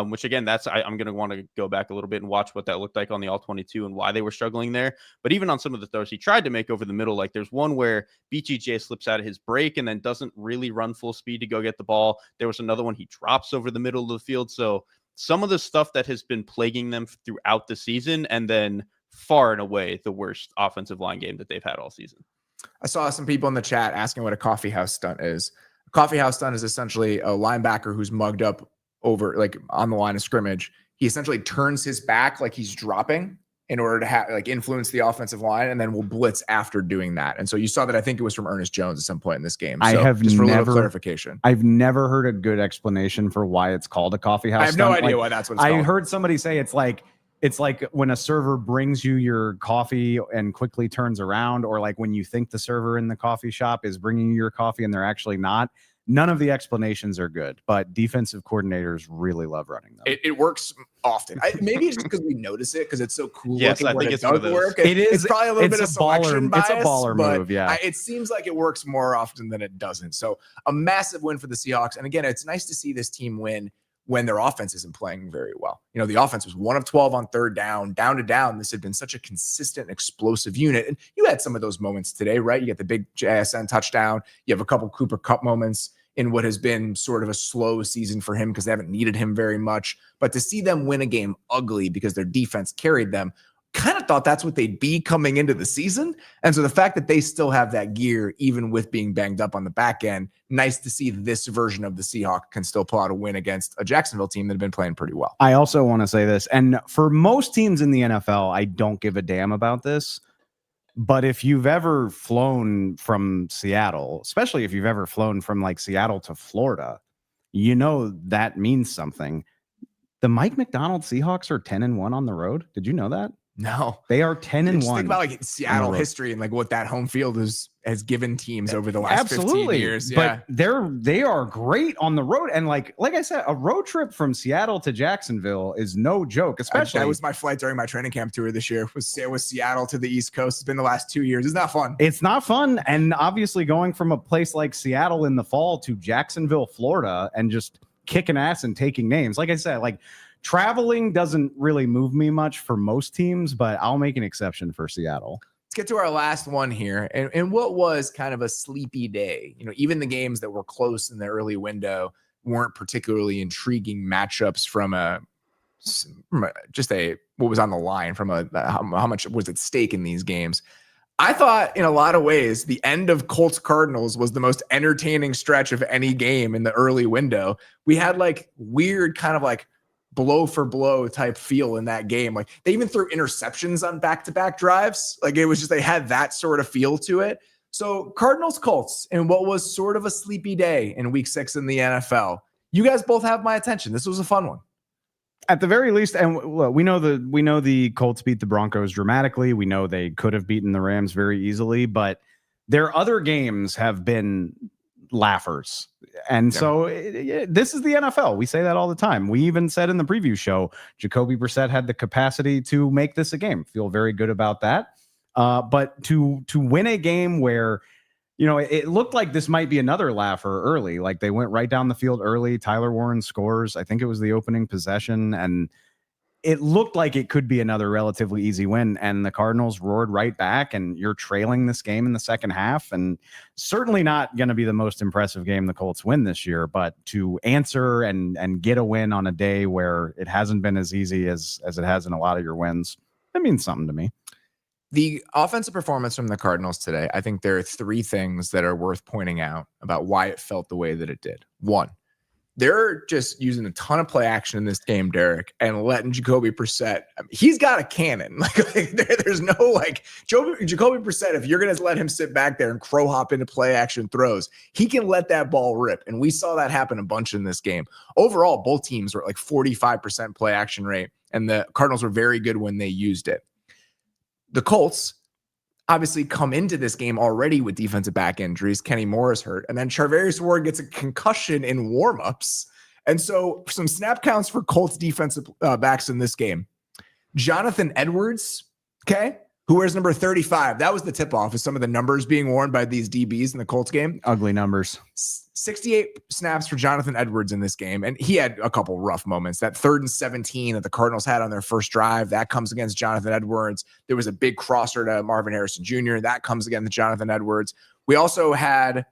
which again, I'm going to want to go back a little bit and watch what that looked like on the All-22 and why they were struggling there. But even on some of the throws he tried to make over the middle, like there's one where BTJ slips out of his break and then doesn't really run full speed to go get the ball. There was another one he drops over the middle of the field. So some of the stuff that has been plaguing them throughout the season, and then far and away the worst offensive line game that they've had all season. I saw some people in the chat asking what a coffee house stunt is. A coffee house stunt is essentially a linebacker who's mugged up over, like on the line of scrimmage. He essentially turns his back like he's dropping in order to have like influence the offensive line, and then will blitz after doing that. And so you saw that. I think it was from Ernest Jones at some point in this game. So I have just for never, a little clarification. I've never heard a good explanation for why it's called a coffee house. I have no idea why that's what it's called. I heard somebody say it's like when a server brings you your coffee and quickly turns around, or like when you think the server in the coffee shop is bringing you your coffee and they're actually not. None of the explanations are good, but defensive coordinators really love running them. It works often. Maybe it's just because we notice it because it's so cool. Yes, I think it's does work. It's probably a little bit of selection bias. It's a baller move, yeah. It seems like it works more often than it doesn't. So a massive win for the Seahawks. And again, it's nice to see this team win when their offense isn't playing very well. You know, the offense was 1 of 12 on third down to down. This had been such a consistent, explosive unit. And you had some of those moments today, right? You get the big JSN touchdown. You have a couple Cooper Kupp moments in what has been sort of a slow season for him because they haven't needed him very much. But to see them win a game ugly because their defense carried them, kind of thought that's what they'd be coming into the season. And so the fact that they still have that gear, even with being banged up on the back end, nice to see this version of the Seahawks can still pull out a win against a Jacksonville team that have been playing pretty well. I also want to say this, and for most teams in the NFL, I don't give a damn about this. But if you've ever flown from Seattle, especially if you've ever flown from like Seattle to Florida, you know that means something. The Mike Macdonald Seahawks are 10-1 on the road. Did you know that? No, They are 10-1. Think about like Seattle history and like what that home field has given teams over the last 15 years. Yeah. But they are great on the road. And like I said, a road trip from Seattle to Jacksonville is no joke, especially. That was my flight during my training camp tour this year. Was Seattle to the East Coast. It's been the last 2 years. It's not fun. It's not fun. And obviously going from a place like Seattle in the fall to Jacksonville, Florida, and just kicking ass and taking names. Like I said, like, traveling doesn't really move me much for most teams, but I'll make an exception for Seattle. Let's get to our last one here. And what was kind of a sleepy day. Even the games that were close in the early window weren't particularly intriguing matchups from what was on the line, from how much was at stake in these games. I thought in a lot of ways, the end of Colts Cardinals was the most entertaining stretch of any game in the early window. We had like weird kind of like blow for blow type feel in that game. Like they even threw interceptions on back-to-back drives. Like it was just, they had that sort of feel to it. So Cardinals Colts in what was sort of a sleepy day in week 6 in the NFL. You guys both have my attention. This was a fun one. At the very least, and look, we know the Colts beat the Broncos dramatically. We know they could have beaten the Rams very easily, but their other games have been laughers. And so this is the NFL. We say that all the time. We even said in the preview show, Jacoby Brissett had the capacity to make this a game. Feel very good about that. But to win a game where, it looked like this might be another laugher early. Like they went right down the field early. Tyler Warren scores. I think it was the opening possession. And it looked like it could be another relatively easy win. And the Cardinals roared right back, and you're trailing this game in the second half. And certainly not going to be the most impressive game the Colts win this year, but to answer and get a win on a day where it hasn't been as easy as it has in a lot of your wins, that means something to me. The offensive performance from the Cardinals today, I think there are 3 things that are worth pointing out about why it felt the way that it did. 1, they're just using a ton of play action in this game, Derrik, and letting Jacoby Brissett. He's got a cannon. There's no Jacoby Brissett. If you're going to let him sit back there and crow hop into play action throws, he can let that ball rip. And we saw that happen a bunch in this game. Overall, both teams were at like 45% play action rate, and the Cardinals were very good when they used it. The Colts obviously come into this game already with defensive back injuries. Kenny Moore's hurt, and then Charvarius Ward gets a concussion in warmups. And so some snap counts for Colts defensive backs in this game. Jonathan Edwards, who wears number 35. That was the tip-off, is some of the numbers being worn by these DBs in the Colts game. Ugly numbers. 68 snaps for Jonathan Edwards in this game, and he had a couple rough moments. That 3rd and 17 that the Cardinals had on their first drive, that comes against Jonathan Edwards. There was a big crosser to Marvin Harrison Jr. That comes against Jonathan Edwards. We also had, let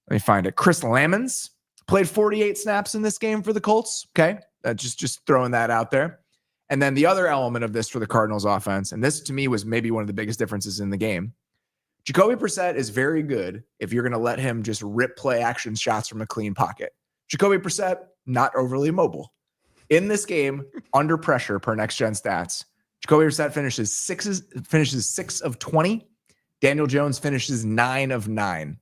me find it, Chris Lamons played 48 snaps in this game for the Colts. Just throwing that out there. And then the other element of this for the Cardinals offense, and this to me was maybe one of the biggest differences in the game, Jacoby Brissett is very good if you're going to let him just rip play action shots from a clean pocket. Jacoby Brissett, not overly mobile. In this game, under pressure per Next Gen Stats, Jacoby Brissett finishes 6 of 20. Daniel Jones finishes 9 of 9.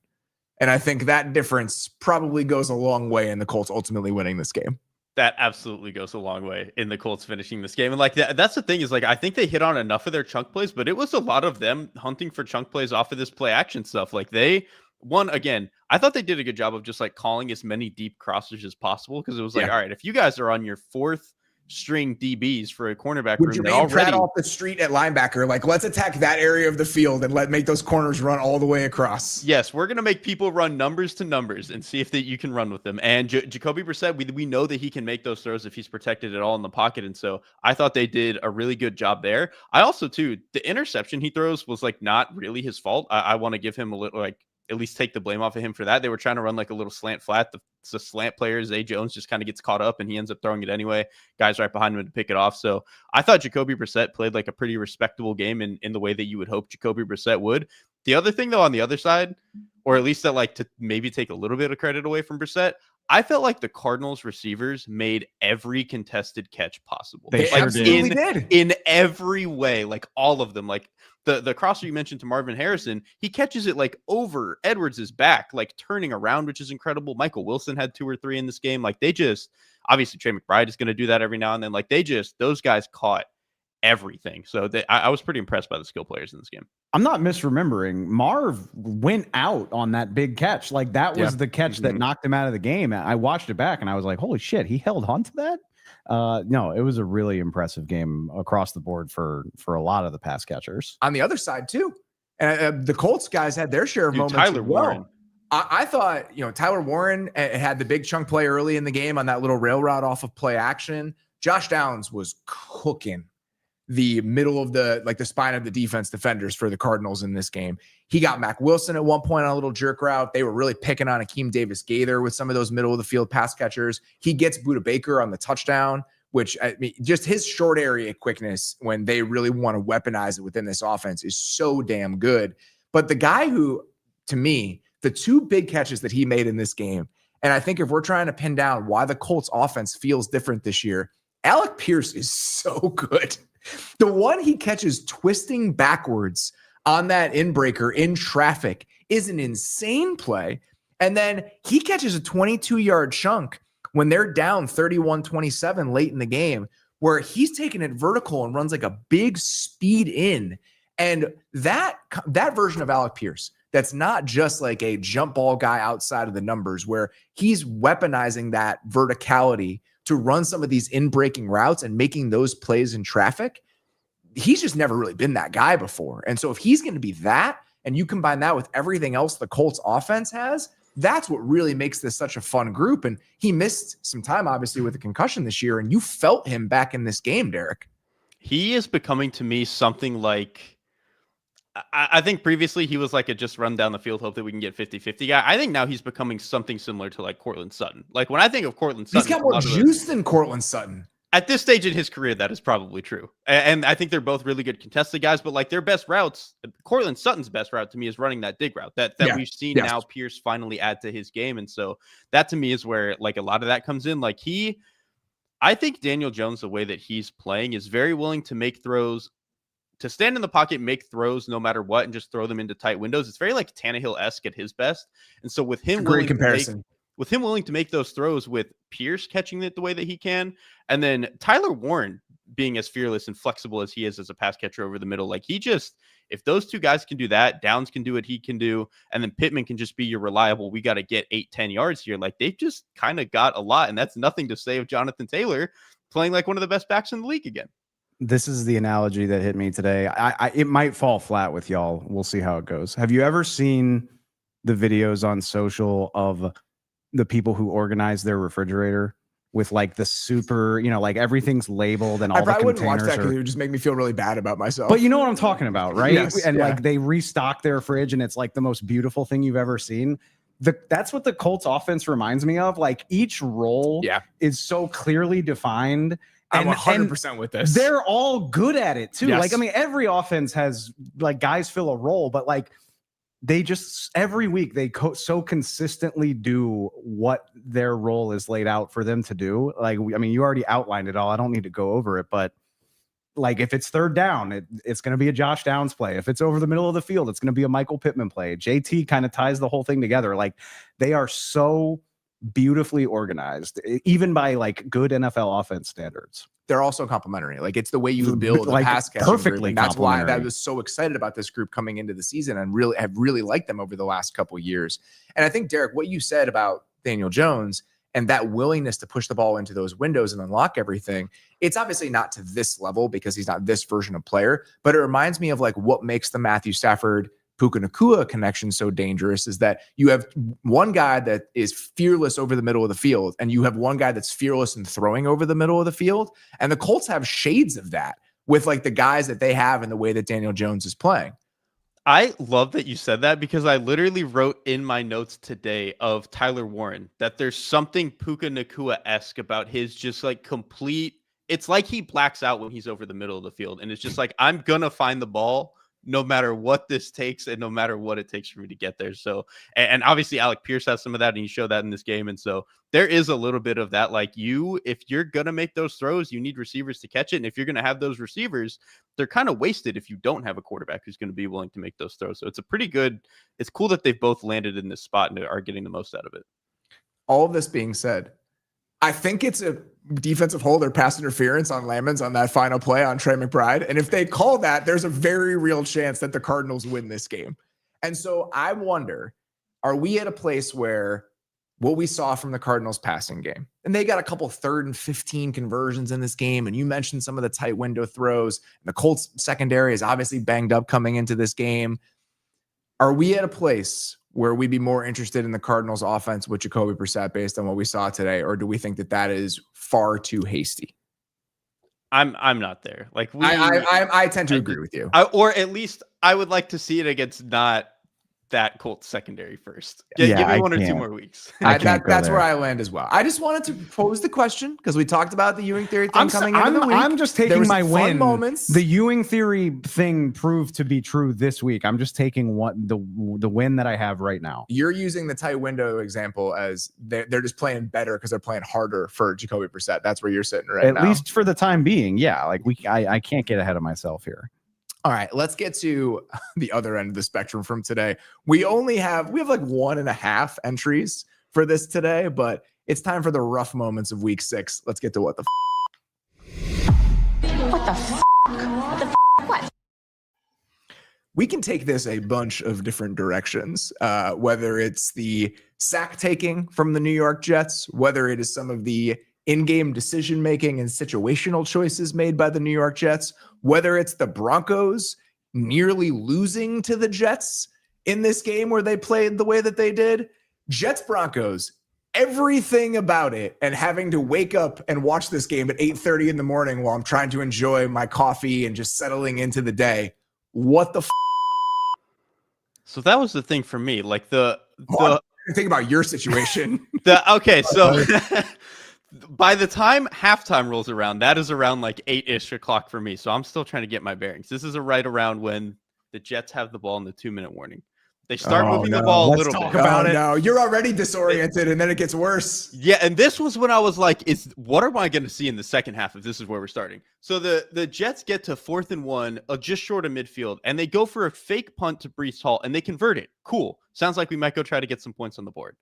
And I think that difference probably goes a long way in the Colts ultimately winning this game. That absolutely goes a long way in the Colts finishing this game. And like that's the thing, is like, I think they hit on enough of their chunk plays, but it was a lot of them hunting for chunk plays off of this play action stuff. Like I thought they did a good job of just like calling as many deep crossers as possible. Cause it was like, all right, if you guys are on your 4th string DBs for a cornerback room, they're already off the street at linebacker. Like, let's attack that area of the field and make those corners run all the way across. Yes, we're gonna make people run numbers to numbers and see if you can run with them. And Jacoby Brissett, we know that he can make those throws if he's protected at all in the pocket. And so I thought they did a really good job there. I also too, the interception he throws was like not really his fault. I want to give him a little at least take the blame off of him for that. They were trying to run like a little slant flat. The slant player, Zay Jones, just kind of gets caught up and he ends up throwing it anyway. Guys right behind him to pick it off. So I thought Jacoby Brissett played like a pretty respectable game in the way that you would hope Jacoby Brissett would. The other thing though, on the other side, or at least that like to maybe take a little bit of credit away from Brissett, I felt like the Cardinals receivers made every contested catch possible. They like, absolutely did. In every way, like all of them. Like the crosser you mentioned to Marvin Harrison, he catches it like over Edwards' back, like turning around, which is incredible. Michael Wilson had 2 or 3 in this game. Like they just, obviously Trey McBride is going to do that every now and then. Like those guys caught everything. So I was pretty impressed by the skill players in this game. I'm not misremembering. Marv went out on that big catch. Like that was the catch that knocked him out of the game. I watched it back and I was like, holy shit, he held on to that. No, it was a really impressive game across the board for a lot of the pass catchers. On the other side too, the Colts guys had their share of moments. Tyler Warren. I thought, Tyler Warren had the big chunk play early in the game on that little rail route off of play action. Josh Downs was cooking the middle of the spine of the defense defenders for the Cardinals in this game. He got Mac Wilson at one point on a little jerk route. They were really picking on Akeem Davis-Gaither with some of those middle of the field pass catchers. He gets Budda Baker on the touchdown, which just his short area quickness when they really want to weaponize it within this offense is so damn good. But the guy who, to me, the two big catches that he made in this game, and I think if we're trying to pin down why the Colts offense feels different this year, Alec Pierce is so good. The one he catches twisting backwards on that inbreaker in traffic is an insane play. And then he catches a 22-yard chunk when they're down 31-27 late in the game, where he's taking it vertical and runs like a big speed in. And that version of Alec Pierce, that's not just like a jump ball guy outside of the numbers, where he's weaponizing that verticality to run some of these in-breaking routes and making those plays in traffic. He's just never really been that guy before. And so if he's going to be that, and you combine that with everything else the Colts offense has, that's what really makes this such a fun group. And he missed some time, obviously, with a concussion this year, and you felt him back in this game, Derrik. He is becoming to me something like, I think previously he was like a just run down the field, hope that we can get 50-50 guy. I think now he's becoming something similar to like Courtland Sutton. Like when I think of Courtland Sutton, he's got more juice than Courtland Sutton. At this stage in his career, that is probably true. And I think they're both really good contested guys, but like their best routes, Courtland Sutton's best route to me is running that dig route that we've seen now Pierce finally add to his game. And so that to me is where like a lot of that comes in. Like I think Daniel Jones, the way that he's playing, is very willing to make throws, to stand in the pocket, make throws no matter what, and just throw them into tight windows. It's very like Tannehill-esque at his best. And so with him, great comparison. With him willing to make those throws, with Pierce catching it the way that he can, and then Tyler Warren being as fearless and flexible as he is as a pass catcher over the middle, like if those two guys can do that, Downs can do what he can do, and then Pittman can just be your reliable, we got to get 8-10 yards here. Like they've just kind of got a lot, and that's nothing to say of Jonathan Taylor playing like one of the best backs in the league again. This is the analogy that hit me today. It might fall flat with y'all. We'll see how it goes. Have you ever seen the videos on social of the people who organize their refrigerator with like the super, like everything's labeled and all the containers? I wouldn't watch that because it would just make me feel really bad about myself. But you know what I'm talking about, right? Yes, and like they restock their fridge and it's like the most beautiful thing you've ever seen. That's what the Colts offense reminds me of. Like each role is so clearly defined. I'm 100% with this. They're all good at it too. Yes. Like, I mean, every offense has like guys fill a role, but like they just every week they so consistently do what their role is laid out for them to do. Like, I mean, you already outlined it all. I don't need to go over it, but like if it's third down, it's going to be a Josh Downs play. If it's over the middle of the field, it's going to be a Michael Pittman play. JT kind of ties the whole thing together. Like they are so beautifully organized, even by like good NFL offense standards. They're also complementary. Like it's the way you build like a pass catching perfectly group. And that's why I was so excited about this group coming into the season and have really liked them over the last couple of years. And I think, Derrik, what you said about Daniel Jones and that willingness to push the ball into those windows and unlock everything, it's obviously not to this level because he's not this version of player, but it reminds me of like what makes the Matthew Stafford Puka Nacua connection so dangerous is that you have one guy that is fearless over the middle of the field and you have one guy that's fearless in throwing over the middle of the field. And the Colts have shades of that with like the guys that they have in the way that Daniel Jones is playing. I love that you said that because I literally wrote in my notes today of Tyler Warren that there's something Puka Nacua-esque about his just like complete. It's like he blacks out when he's over the middle of the field. And it's just like, I'm going to find the ball no matter what this takes and no matter what it takes for me to get there. So, and obviously Alec Pierce has some of that and he showed that in this game. And so there is a little bit of that, like if you're going to make those throws, you need receivers to catch it. And if you're going to have those receivers, they're kind of wasted if you don't have a quarterback who's going to be willing to make those throws. So it's cool that they've both landed in this spot and are getting the most out of it. All of this being said, I think it's a defensive hold or pass interference on Lamans on that final play on Trey McBride. And if they call that, there's a very real chance that the Cardinals win this game. And so I wonder, are we at a place where what we saw from the Cardinals passing game, and they got a couple 3rd and 15 conversions in this game, and you mentioned some of the tight window throws, and the Colts secondary is obviously banged up coming into this game. Are we at a place where we'd be more interested in the Cardinals offense with Jacoby Brissett based on what we saw today, or do we think that that is far too hasty? I'm not there. Like I tend to agree with you. Or at least I would like to see it against not that Colts secondary first. Give me 1 or 2 more weeks. That's where I land as well. I just wanted to pose the question because we talked about the Ewing theory thing coming into the week. I'm just taking my win. Moments. The Ewing theory thing proved to be true this week. I'm just taking the win that I have right now. You're using the tight window example as they're just playing better because they're playing harder for Jacoby Brissett. That's where you're sitting right now. At least for the time being. Yeah. Like I can't get ahead of myself here. All right, let's get to the other end of the spectrum from today. We have like 1.5 entries for this today, but it's time for the rough moments of week 6. Let's get to what the What? We can take this a bunch of different directions, whether it's the sack taking from the New York Jets, whether it is some of the in-game decision-making and situational choices made by the New York Jets, whether it's the Broncos nearly losing to the Jets in this game where they played the way that they did. Jets-Broncos, everything about it, and having to wake up and watch this game at 8:30 in the morning while I'm trying to enjoy my coffee and just settling into the day. What the So that was the thing for me. Like think about your situation. By the time halftime rolls around, that is around like 8-ish o'clock for me. So I'm still trying to get my bearings. This is right around when the Jets have the ball in the 2-minute warning. They start moving the ball a little bit. About it. No, you're already disoriented, and then it gets worse. Yeah, and this was when I was like, what am I going to see in the second half if this is where we're starting? So the Jets get to 4th and 1, just short of midfield, and they go for a fake punt to Breece Hall, and they convert it. Cool. Sounds like we might go try to get some points on the board.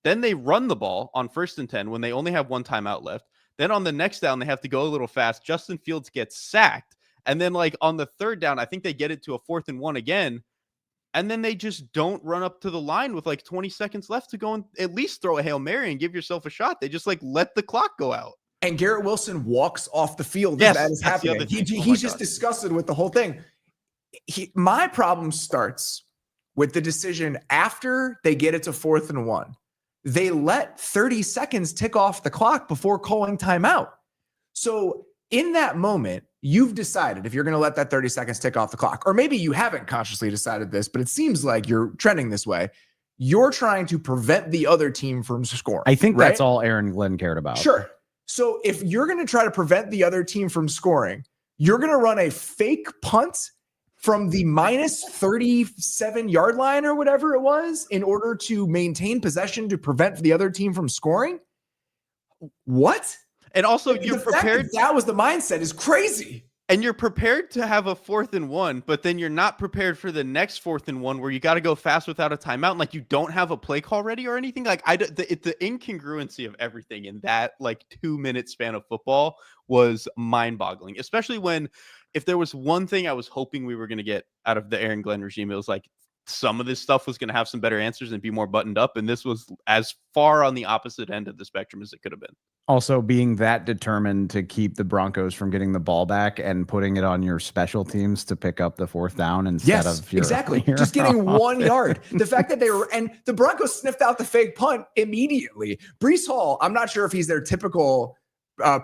Then they run the ball on 1st and 10 when they only have 1 timeout left. Then on the next down, they have to go a little fast. Justin Fields gets sacked. And then like on the 3rd down, I think they get it to a 4th and 1 again. And then they just don't run up to the line with like 20 seconds left to go and at least throw a Hail Mary and give yourself a shot. They just like let the clock go out. And Garrett Wilson walks off the field. Yes, that is happening. He's just disgusted with the whole thing. My problem starts with the decision after they get it to 4th and 1. They let 30 seconds tick off the clock before calling timeout. So in that moment, you've decided if you're going to let that 30 seconds tick off the clock, or maybe you haven't consciously decided this, but it seems like you're trending this way. You're trying to prevent the other team from scoring. I think that's all Aaron Glenn cared about. Sure. So if you're going to try to prevent the other team from scoring, you're going to run a fake punt from the minus 37-yard line or whatever it was in order to maintain possession to prevent the other team from scoring? What? And also, you're prepared. That was the mindset is crazy. And you're prepared to have a 4th and 1, but then you're not prepared for the next 4th and 1 where you got to go fast without a timeout. And like you don't have a play call ready or anything. Like the incongruency of everything in that like 2-minute span of football was mind boggling, especially when if there was one thing I was hoping we were going to get out of the Aaron Glenn regime, it was like some of this stuff was going to have some better answers and be more buttoned up. And this was as far on the opposite end of the spectrum as it could have been. Also being that determined to keep the Broncos from getting the ball back and putting it on your special teams to pick up the 4th down instead of your, just getting 1 yard. The fact that the Broncos sniffed out the fake punt immediately. Breece Hall, I'm not sure if he's their typical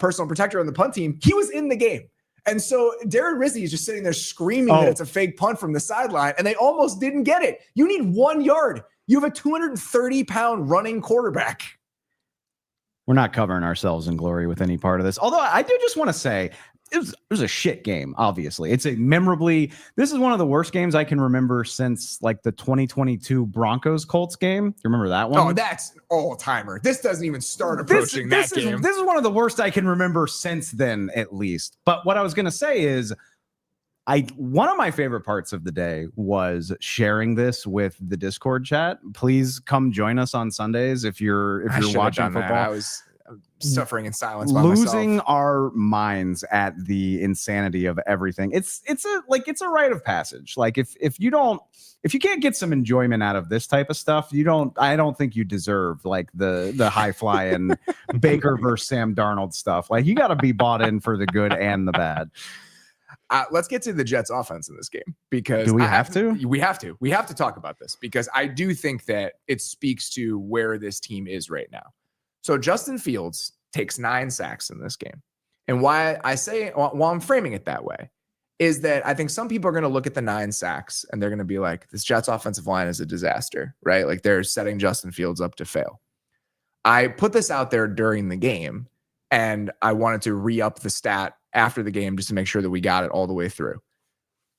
personal protector on the punt team. He was in the game. And so Darren Rizzi is just sitting there screaming that it's a fake punt from the sideline, and they almost didn't get it. You need 1 yard. You have a 230-pound running quarterback. We're not covering ourselves in glory with any part of this. Although I do just want to say it was a shit game, obviously. This is one of the worst games I can remember since like the 2022 Broncos-Colts game. You remember that one? Oh, that's an all-timer. This doesn't even start approaching that game. This is one of the worst I can remember since then, at least. But what I was going to say is one of my favorite parts of the day was sharing this with the Discord chat. Please come join us on Sundays if you're watching football. suffering in silence by myself. Losing our minds at the insanity of everything. It's a rite of passage. Like if you can't get some enjoyment out of this type of stuff, I don't think you deserve like the high fly and Baker versus Sam Darnold stuff. Like you got to be bought in for the good and the bad. Let's get to the Jets offense in this game, because do we have to? We have to talk about this, because I do think that it speaks to where this team is right now. So Justin Fields takes 9 sacks in this game. And why I'm framing it that way is that I think some people are going to look at the 9 sacks and they're going to be like, this Jets offensive line is a disaster, right? Like they're setting Justin Fields up to fail. I put this out there during the game and I wanted to re-up the stat after the game just to make sure that we got it all the way through.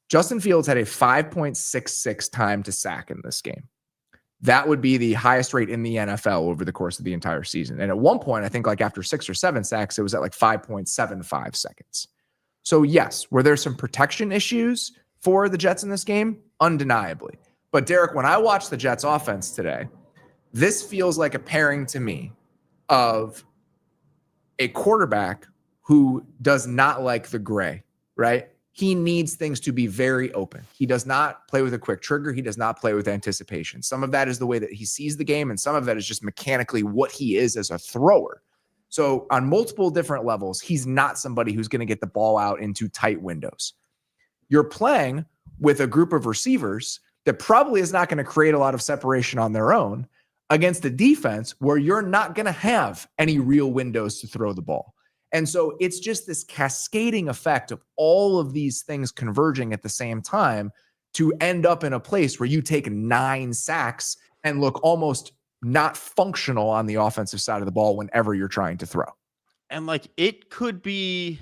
Justin Fields had a 5.66 time to sack in this game. That would be the highest rate in the NFL over the course of the entire season. And at one point, I think like after 6 or 7 sacks, it was at like 5.75 seconds. So yes, were there some protection issues for the Jets in this game? Undeniably. But Derrik, when I watched the Jets offense today, this feels like a pairing to me of a quarterback who does not like the gray, right? He needs things to be very open. He does not play with a quick trigger. He does not play with anticipation. Some of that is the way that he sees the game, and some of that is just mechanically what he is as a thrower. So on multiple different levels, he's not somebody who's going to get the ball out into tight windows. You're playing with a group of receivers that probably is not going to create a lot of separation on their own against a defense where you're not going to have any real windows to throw the ball. And so it's just this cascading effect of all of these things converging at the same time to end up in a place where you take 9 sacks and look almost not functional on the offensive side of the ball whenever you're trying to throw. And like it could be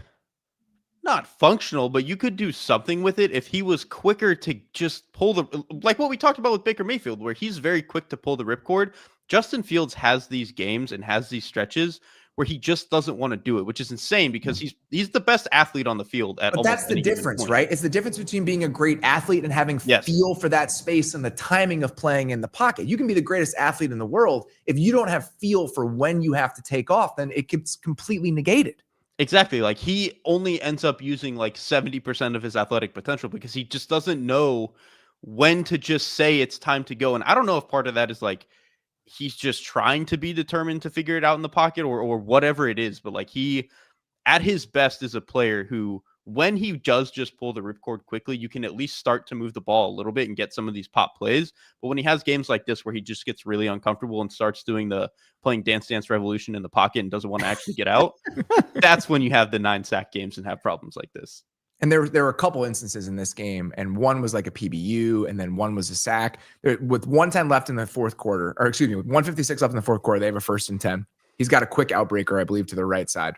not functional, but you could do something with it if he was quicker to just pull like what we talked about with Baker Mayfield, where he's very quick to pull the ripcord. Justin Fields has these games and has these stretches where he just doesn't want to do it, which is insane because he's the best athlete on the field at. But that's the difference, right? It's the difference between being a great athlete and having feel for that space and the timing of playing in the pocket. You can be the greatest athlete in the world. If you don't have feel for when you have to take off, then it gets completely negated. Exactly. Like he only ends up using like 70% of his athletic potential because he just doesn't know when to just say it's time to go. And I don't know if part of that is like, he's just trying to be determined to figure it out in the pocket or whatever it is. But like he, at his best, is a player who, when he does just pull the ripcord quickly, you can at least start to move the ball a little bit and get some of these pop plays. But when he has games like this where he just gets really uncomfortable and starts doing playing Dance Dance Revolution in the pocket and doesn't want to actually get out, that's when you have the 9 sack games and have problems like this. And there were a couple instances in this game, and one was like a PBU, and then one was a sack. With 1:10 left in the fourth quarter, or excuse me, with 1:56 left in the fourth quarter, they have a 1st and 10. He's got a quick outbreaker, I believe, to the right side.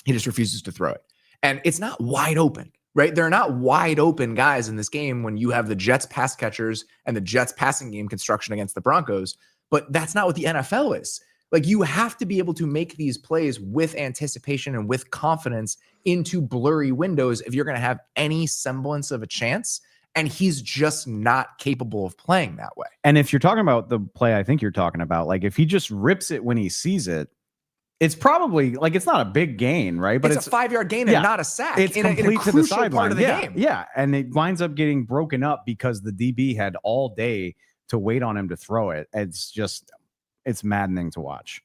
He just refuses to throw it. And it's not wide open, right? There are not wide open guys in this game when you have the Jets pass catchers and the Jets passing game construction against the Broncos, but that's not what the NFL is. Like you have to be able to make these plays with anticipation and with confidence into blurry windows if you're going to have any semblance of a chance. And he's just not capable of playing that way. And if you're talking about the play I think you're talking about, like if he just rips it when he sees it, it's probably like it's not a big gain, right? But it's a 5-yard gain and not a sack. It's complete to the sideline part of the game. Yeah, and it winds up getting broken up because the DB had all day to wait on him to throw it. It's maddening to watch.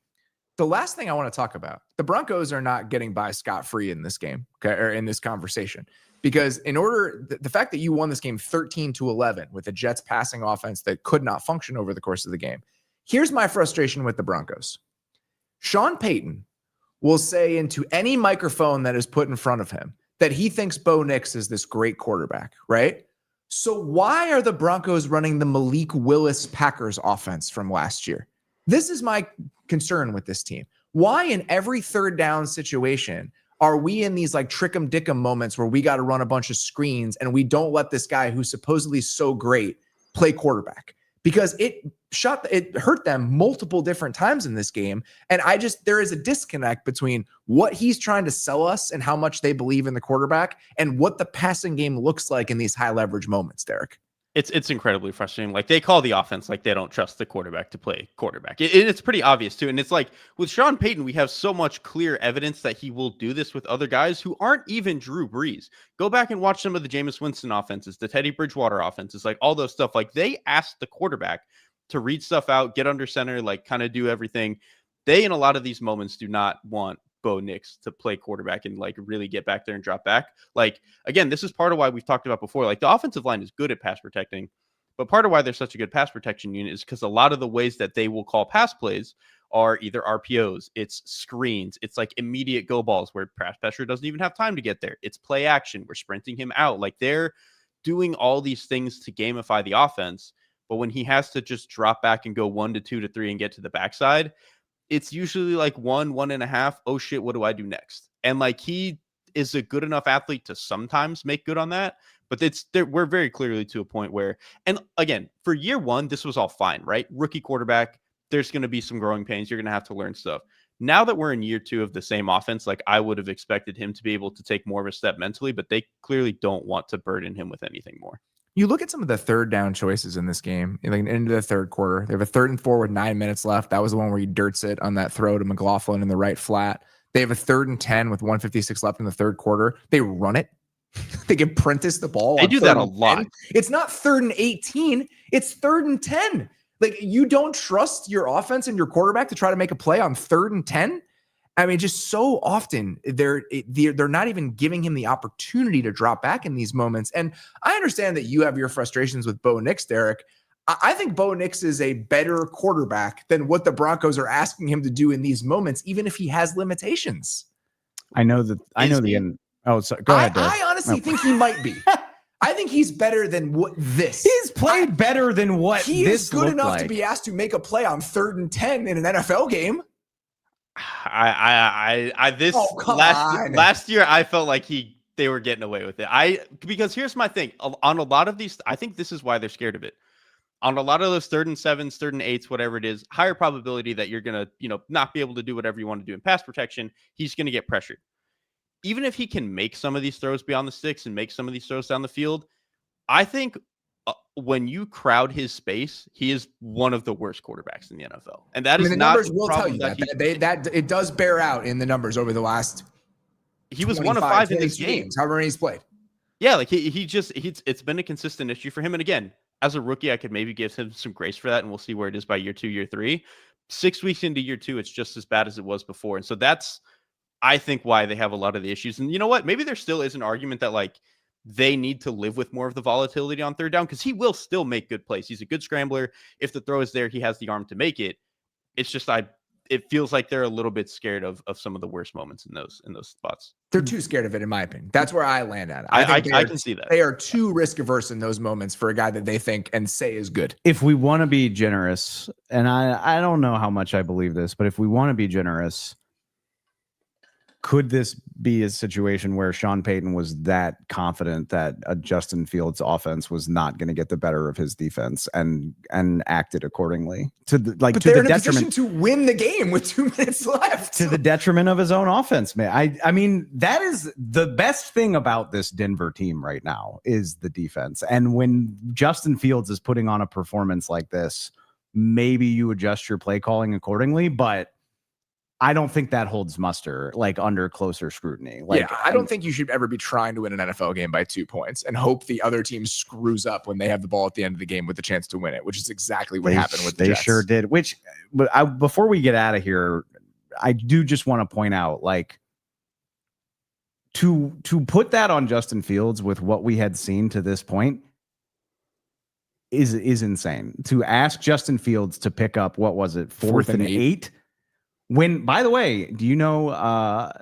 The last thing I want to talk about, the Broncos are not getting by scot-free in this game, okay, or in this conversation, because the fact that you won this game 13-11 with the Jets passing offense that could not function over the course of the game. Here's my frustration with the Broncos. Sean Payton will say into any microphone that is put in front of him that he thinks Bo Nix is this great quarterback, right? So why are the Broncos running the Malik Willis Packers offense from last year? This is my concern with this team. Why in every third down situation are we in these like trick'em dick'em moments where we got to run a bunch of screens and we don't let this guy who's supposedly so great play quarterback? Because it hurt them multiple different times in this game. And there is a disconnect between what he's trying to sell us and how much they believe in the quarterback and what the passing game looks like in these high leverage moments, Derrik. It's incredibly frustrating. Like they call the offense like they don't trust the quarterback to play quarterback. It's pretty obvious too. And it's like with Sean Payton, we have so much clear evidence that he will do this with other guys who aren't even Drew Brees. Go back and watch some of the Jameis Winston offenses, the Teddy Bridgewater offenses, like all those stuff. Like they asked the quarterback to read stuff out, get under center, like kind of do everything. They, in a lot of these moments, do not want Bo Nix to play quarterback and like really get back there and drop back. Like, again, this is part of why we've talked about before. Like the offensive line is good at pass protecting, but part of why they're such a good pass protection unit is because a lot of the ways that they will call pass plays are either RPOs, it's screens, it's like immediate go balls where pass pressure doesn't even have time to get there. It's play action. We're sprinting him out. Like they're doing all these things to gamify the offense. But when he has to just drop back and go 1 to 2 to 3 and get to the backside, it's usually like 1.5. Oh shit, what do I do next? And like he is a good enough athlete to sometimes make good on that, but we're very clearly to a point where, and again, for year one, this was all fine, right? Rookie quarterback, there's going to be some growing pains. You're going to have to learn stuff. Now that we're in year two of the same offense, like I would have expected him to be able to take more of a step mentally, but they clearly don't want to burden him with anything more. You look at some of the third down choices in this game, like into the third quarter. They have a 3rd and 4 with 9 minutes left. That was the one where he dirts it on that throw to McLaughlin in the right flat. They have a 3rd and 10 with 1:56 left in the third quarter. They run it. They give Prentice the ball. They do that a lot. It's not 3rd and 18. It's 3rd and 10. Like you don't trust your offense and your quarterback to try to make a play on 3rd and 10. I mean, just so often they're not even giving him the opportunity to drop back in these moments. And I understand that you have your frustrations with Bo Nix, Derrik. I think Bo Nix is a better quarterback than what the Broncos are asking him to do in these moments, even if he has limitations. I know the end. Oh, so go ahead, Derrik. I honestly think he might be. I think he's better than what this. He's played better than what he this is good enough like. to be asked to make a play on 3rd and 10 in an NFL game. Last year I felt like they were getting away with it. Because here's my thing on a lot of these, I think this is why they're scared of it. On a lot of those 3rd and 7s, 3rd and 8s, whatever it is, higher probability that you're gonna, not be able to do whatever you want to do in pass protection. He's gonna get pressured. Even if he can make some of these throws beyond the sticks and make some of these throws down the field, I think when you crowd his space, he is one of the worst quarterbacks in the NFL. And that is the not numbers will tell you that it does bear out in the numbers over the last. He was 1 of 5 in this game. However many he's played. Yeah, like it's been a consistent issue for him. And again, as a rookie, I could maybe give him some grace for that, and we'll see where it is by year 2, year 3. 6 weeks into year 2, it's just as bad as it was before. And so that's, I think, why they have a lot of the issues. And you know what? Maybe there still is an argument that like they need to live with more of the volatility on 3rd down, because he will still make good plays. He's a good scrambler. If the throw is there, he has the arm to make it. It's just it feels like they're a little bit scared of some of the worst moments in those spots. They're too scared of it, in my opinion. That's where I land at. I can see that. They are too risk averse in those moments for a guy that they think and say is good. If we want to be generous, and I don't know how much I believe this, but if we want to be generous, could this be a situation where Sean Payton was that confident that a Justin Fields offense was not going to get the better of his defense and acted accordingly to the detriment to win the game with 2 minutes left, to the detriment of his own offense, man. I mean, that is the best thing about this Denver team right now is the defense. And when Justin Fields is putting on a performance like this, maybe you adjust your play calling accordingly, but I don't think that holds muster like under closer scrutiny. I don't think you should ever be trying to win an NFL game by 2 points and hope the other team screws up when they have the ball at the end of the game with the chance to win it, which is exactly what happened with the Jets. They sure did. Before we get out of here, I do just want to point out, like, to put that on Justin Fields with what we had seen to this point is insane. To ask Justin Fields to pick up, what was it, 4th and 8? When, by the way, do you know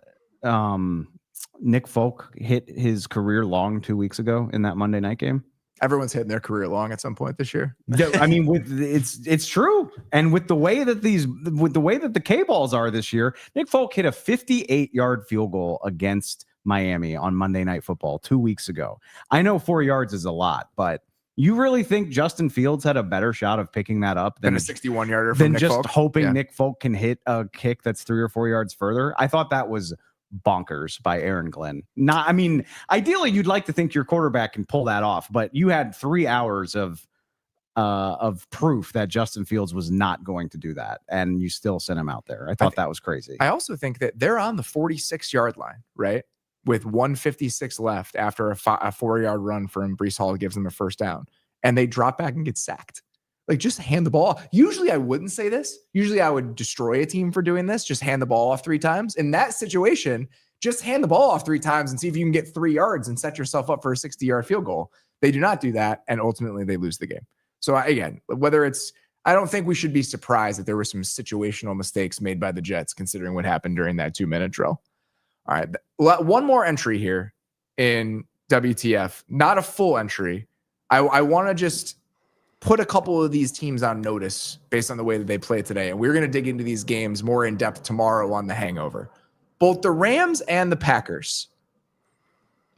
Nick Folk hit his career long 2 weeks ago in that Monday night game? Everyone's hitting their career long at some point this year. I mean, it's true. And with the way that the K-balls are this year, Nick Folk hit a 58-yard field goal against Miami on Monday Night Football 2 weeks ago. I know 4 yards is a lot, but you really think Justin Fields had a better shot of picking that up than a 61-yarder than Nick just Folk? hoping Nick Folk can hit a kick that's 3 or 4 yards further? I thought that was bonkers by Aaron Glenn. I mean, ideally, you'd like to think your quarterback can pull that off, but you had 3 hours of proof that Justin Fields was not going to do that, and you still sent him out there. I thought that was crazy. I also think that they're on the 46-yard line, right? With 1:56 left after a 4-yard run from Breece Hall gives them a first down, and they drop back and get sacked. Like, just hand the ball off. Usually I wouldn't say this. Usually I would destroy a team for doing this. Just hand the ball off 3 times. In that situation, just hand the ball off 3 times and see if you can get 3 yards and set yourself up for a 60-yard field goal. They do not do that, and ultimately they lose the game. So again, I don't think we should be surprised that there were some situational mistakes made by the Jets considering what happened during that 2-minute drill. All right. One more entry here in WTF, not a full entry. I want to just put a couple of these teams on notice based on the way that they play today. And we're going to dig into these games more in depth tomorrow on The Hangover. Both the Rams and the Packers,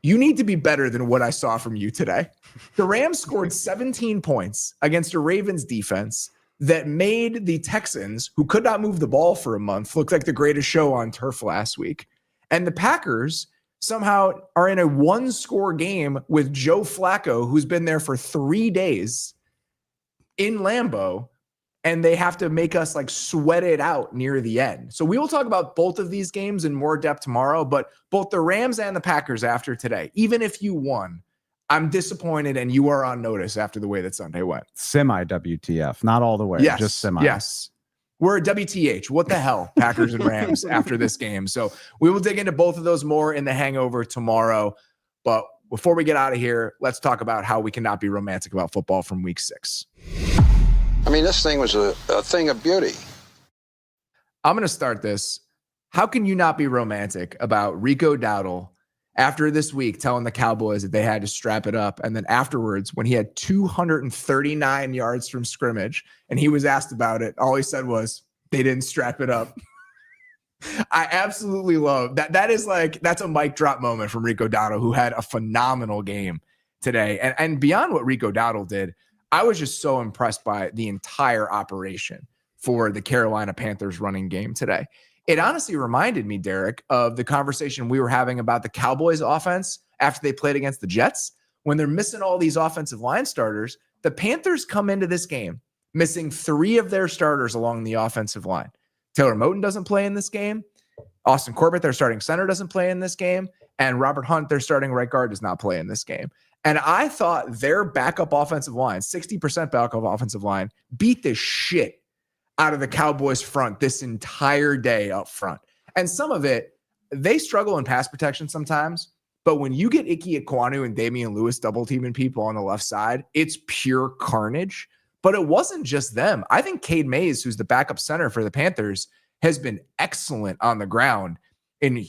you need to be better than what I saw from you today. The Rams scored 17 points against a Ravens defense that made the Texans, who could not move the ball for a month, look like the greatest show on turf last week. And the Packers somehow are in a 1-score game with Joe Flacco, who's been there for 3 days in Lambeau, and they have to make us like sweat it out near the end. So we will talk about both of these games in more depth tomorrow, but both the Rams and the Packers after today, even if you won, I'm disappointed and you are on notice after the way that Sunday went. Semi WTF, not all the way, yes, just semi. Yes. We're WTH. What the hell, Packers and Rams after this game. So we will dig into both of those more in The Hangover tomorrow. But before we get out of here, let's talk about how we cannot be romantic about football from week 6. I mean, this thing was a thing of beauty. I'm going to start this. How can you not be romantic about Rico Dowdle after this week telling the Cowboys that they had to strap it up? And then afterwards, when he had 239 yards from scrimmage and he was asked about it, all he said was, they didn't strap it up. I absolutely love that. That's a mic drop moment from Rico Dowdle, who had a phenomenal game today. And beyond what Rico Dowdle did, I was just so impressed by the entire operation for the Carolina Panthers running game today. It honestly reminded me, Derrik, of the conversation we were having about the Cowboys offense after they played against the Jets. When they're missing all these offensive line starters, the Panthers come into this game missing 3 of their starters along the offensive line. Taylor Moton doesn't play in this game. Austin Corbett, their starting center, doesn't play in this game. And Robert Hunt, their starting right guard, does not play in this game. And I thought their backup offensive line, 60% backup offensive line, beat the shit out of the Cowboys front this entire day up front. And some of it, they struggle in pass protection sometimes. But when you get Ike Ekwonu and Damian Lewis double teaming people on the left side, it's pure carnage. But it wasn't just them. I think Cade Mays, who's the backup center for the Panthers, has been excellent on the ground in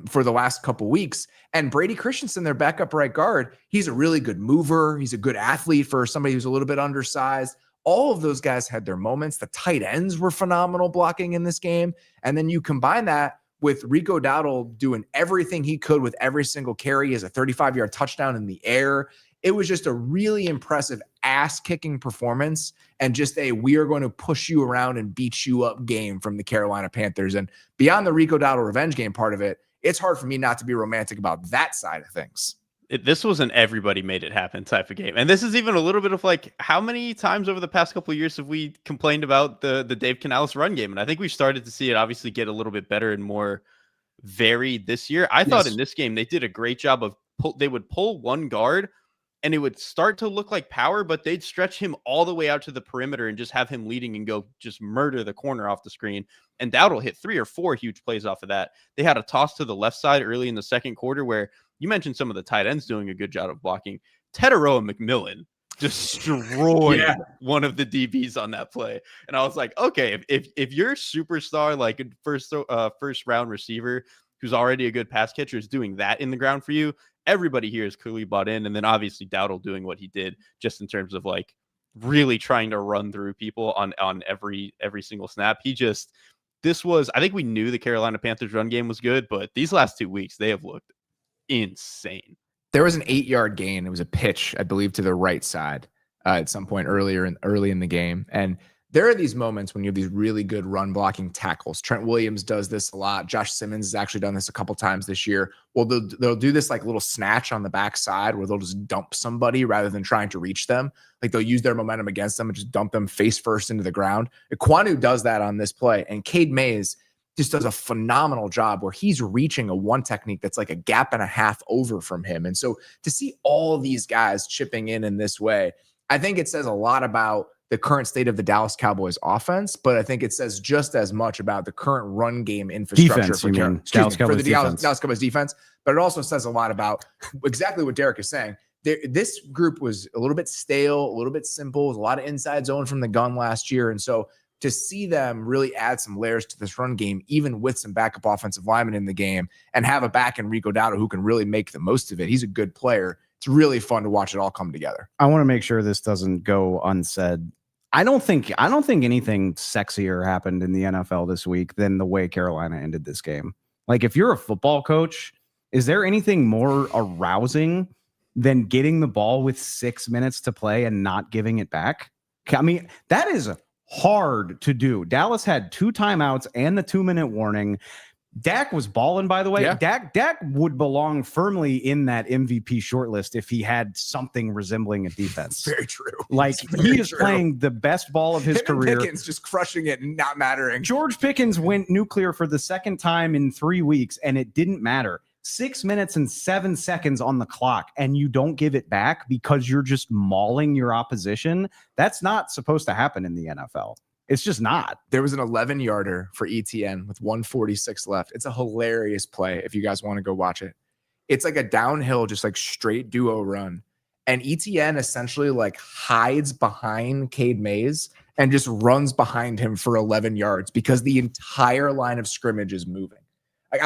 for the last couple weeks. And Brady Christensen, their backup right guard, he's a really good mover. He's a good athlete for somebody who's a little bit undersized. All of those guys had their moments. The tight ends were phenomenal blocking in this game. And then you combine that with Rico Dowdle doing everything he could with every single carry as a 35-yard touchdown in the air. It was just a really impressive ass-kicking performance and just we are going to push you around and beat you up game from the Carolina Panthers. And beyond the Rico Dowdle revenge game part of it, it's hard for me not to be romantic about that side of things. This was an everybody made it happen type of game. And this is even a little bit of like, how many times over the past couple of years have we complained about the Dave Canales run game? And I think we've started to see it obviously get a little bit better and more varied this year. I thought in this game, they did a great job of they would pull one guard and it would start to look like power, but they'd stretch him all the way out to the perimeter and just have him leading and go just murder the corner off the screen. And Dowdle hit 3 or 4 huge plays off of that. They had a toss to the left side early in the second quarter where you mentioned some of the tight ends doing a good job of blocking. Teteroa McMillan destroyed one of the DBs on that play. And I was like, okay, if your superstar, like first round receiver who's already a good pass catcher is doing that in the ground for you, everybody here is clearly bought in. And then obviously Dowdle doing what he did just in terms of like really trying to run through people on every single snap. I think we knew the Carolina Panthers run game was good, but these last 2 weeks, they have looked insane. There was an 8-yard gain. It was a pitch, I believe, to the right side at some point early in the game. And there are these moments when you have these really good run blocking tackles. Trent Williams does this a lot. Josh Simmons has actually done this a couple times this year. Well, they'll do this like little snatch on the backside where they'll just dump somebody rather than trying to reach them. Like they'll use their momentum against them and just dump them face first into the ground. Ekwonu does that on this play, and Cade Mays just does a phenomenal job where he's reaching a one technique that's like a gap and a half over from him. And so to see all these guys chipping in this way, I think it says a lot about the current state of the Dallas Cowboys offense, but I think it says just as much about the current run game infrastructure for the Dallas Cowboys defense. But it also says a lot about exactly what Derrik is saying. This group was a little bit stale, a little bit simple, a lot of inside zone from the gun last year. And so to see them really add some layers to this run game, even with some backup offensive linemen in the game, and have a back in Rico Dowdle who can really make the most of it. He's a good player. It's really fun to watch it all come together. I want to make sure this doesn't go unsaid. I don't think anything sexier happened in the NFL this week than the way Carolina ended this game. Like, if you're a football coach, is there anything more arousing than getting the ball with 6 minutes to play and not giving it back? I mean, that is hard to do. Dallas had 2 timeouts and the 2-minute warning. Dak was balling, by the way. Yeah. Dak would belong firmly in that MVP shortlist if he had something resembling a defense. Very true. Like, he is playing the best ball of his career. Pickens just crushing it and not mattering. George Pickens went nuclear for the second time in 3 weeks, and it didn't matter. 6 minutes and 7 seconds on the clock, and you don't give it back because you're just mauling your opposition. That's not supposed to happen in the NFL. It's just not. There was an 11-yarder for ETN with 1:46 left. It's a hilarious play if you guys want to go watch it. It's like a downhill, just like straight duo run. And ETN essentially like hides behind Cade Mays and just runs behind him for 11 yards because the entire line of scrimmage is moving. Like,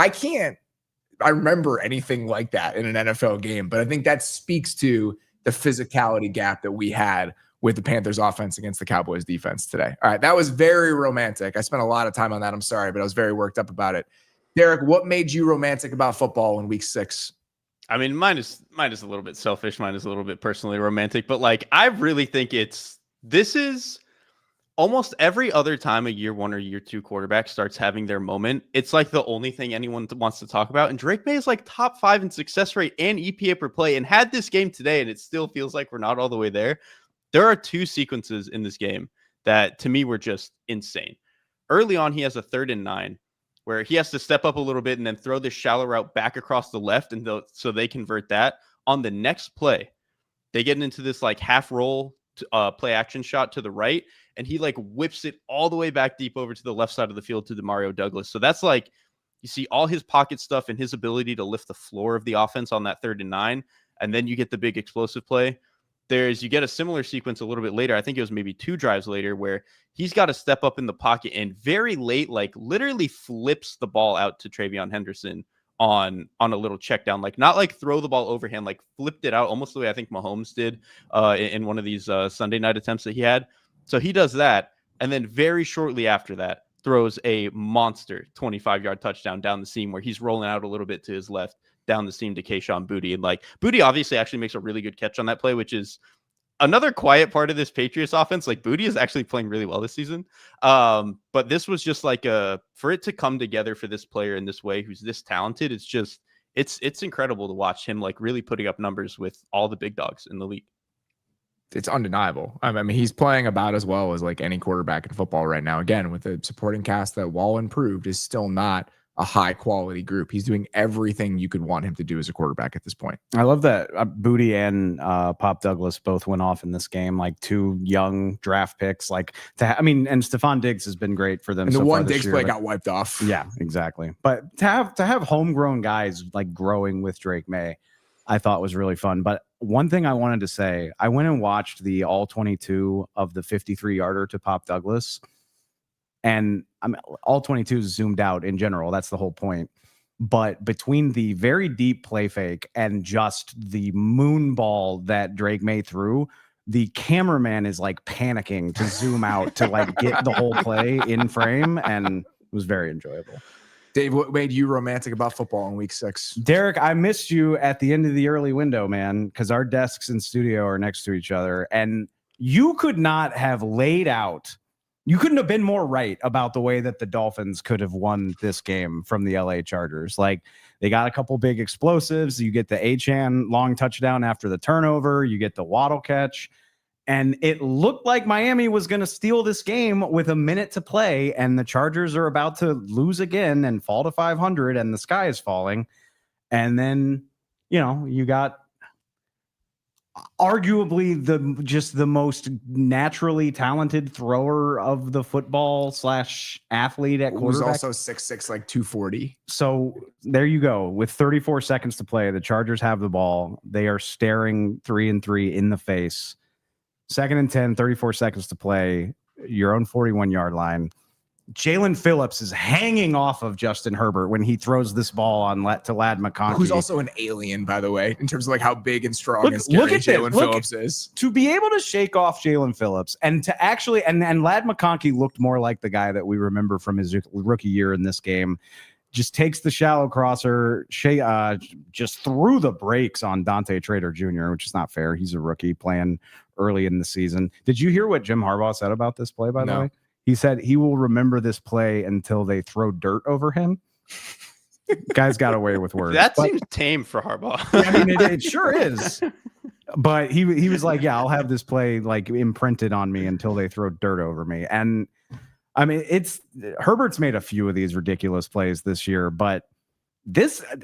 I remember anything like that in an NFL game, but I think that speaks to the physicality gap that we had with the Panthers offense against the Cowboys defense today. All right. That was very romantic. I spent a lot of time on that. I'm sorry, but I was very worked up about it. Derrik, what made you romantic about football in week 6? I mean, mine is a little bit selfish. Mine is a little bit personally romantic, but like, I really think this is almost every other time a year 1 or year 2 quarterback starts having their moment. It's like the only thing anyone wants to talk about. And Drake Maye is like top 5 in success rate and EPA per play and had this game today. And it still feels like we're not all the way there. There are 2 sequences in this game that to me were just insane. Early on, he has a 3rd and 9 where he has to step up a little bit and then throw this shallow route back across the left. And so they convert that. On the next play, they get into this like half roll play action shot to the right. And he like whips it all the way back deep over to the left side of the field to Demario Douglas. So that's like, you see all his pocket stuff and his ability to lift the floor of the offense on that 3rd and 9. And then you get the big explosive play. You get a similar sequence a little bit later. I think it was maybe 2 drives later where he's got to step up in the pocket and very late, like literally flips the ball out to Travion Henderson on a little check down, like not like throw the ball overhand, like flipped it out almost the way I think Mahomes did in one of these Sunday night attempts that he had. So he does that. And then very shortly after that throws a monster 25-yard touchdown down the seam where he's rolling out a little bit to his left down the seam to Kayshon Boutte. And like Boutte obviously actually makes a really good catch on that play, which is another quiet part of this Patriots offense. Like Boutte is actually playing really well this season. But this was just like for it to come together for this player in this way, who's this talented. It's just, it's incredible to watch him like really putting up numbers with all the big dogs in the league. It's undeniable. I mean, he's playing about as well as like any quarterback in football right now. Again, with the supporting cast that, while improved, is still not a high quality group. He's doing everything you could want him to do as a quarterback at this point. I love that Boutte and Pop Douglas both went off in this game, like 2 young draft picks. Like, and Stephon Diggs has been great for them. And the so one far this Diggs year, play got wiped off. Yeah, exactly. But to have homegrown guys like growing with Drake Maye, I thought was really fun. But one thing I wanted to say, I went and watched the all 22 of the 53-yarder to Pop Douglas. And I mean, all 22 is zoomed out in general. That's the whole point. But between the very deep play fake and just the moon ball that Drake Maye threw, the cameraman is like panicking to zoom out to like get the whole play in frame. And it was very enjoyable. Dave, what made you romantic about football in week 6? Derrik, I missed you at the end of the early window, man, because our desks in studio are next to each other. And you could not have laid out You couldn't have been more right about the way that the Dolphins could have won this game from the LA Chargers. Like, they got a couple big explosives. You get the Achane long touchdown after the turnover. You get the Waddle catch. And it looked like Miami was going to steal this game with a minute to play. And the Chargers are about to lose again and fall to 500 and the sky is falling. And then, you got arguably the most naturally talented thrower of the football / athlete at quarterback. Who's also 6'6", like 240. So there you go. With 34 seconds to play, the Chargers have the ball. They are staring 3-3 in the face. 2nd and 10, 34 seconds to play. Your own 41-yard line. Jalen Phillips is hanging off of Justin Herbert when he throws this ball on to Lad McConkey. Who's also an alien, by the way, in terms of like how big and strong and scary Jalen Phillips is. To be able to shake off Jalen Phillips and to actually, and Lad McConkey looked more like the guy that we remember from his rookie year in this game. Just takes the shallow crosser, just threw the brakes on Dante Trader Jr., which is not fair. He's a rookie playing early in the season. Did you hear what Jim Harbaugh said about this play, by the way? He said he will remember this play until they throw dirt over him. Guy's got away with words. That seems tame for Harbaugh. I mean, it sure is. But he was like, yeah, I'll have this play like imprinted on me until they throw dirt over me. And I mean, Herbert's made a few of these ridiculous plays this year, but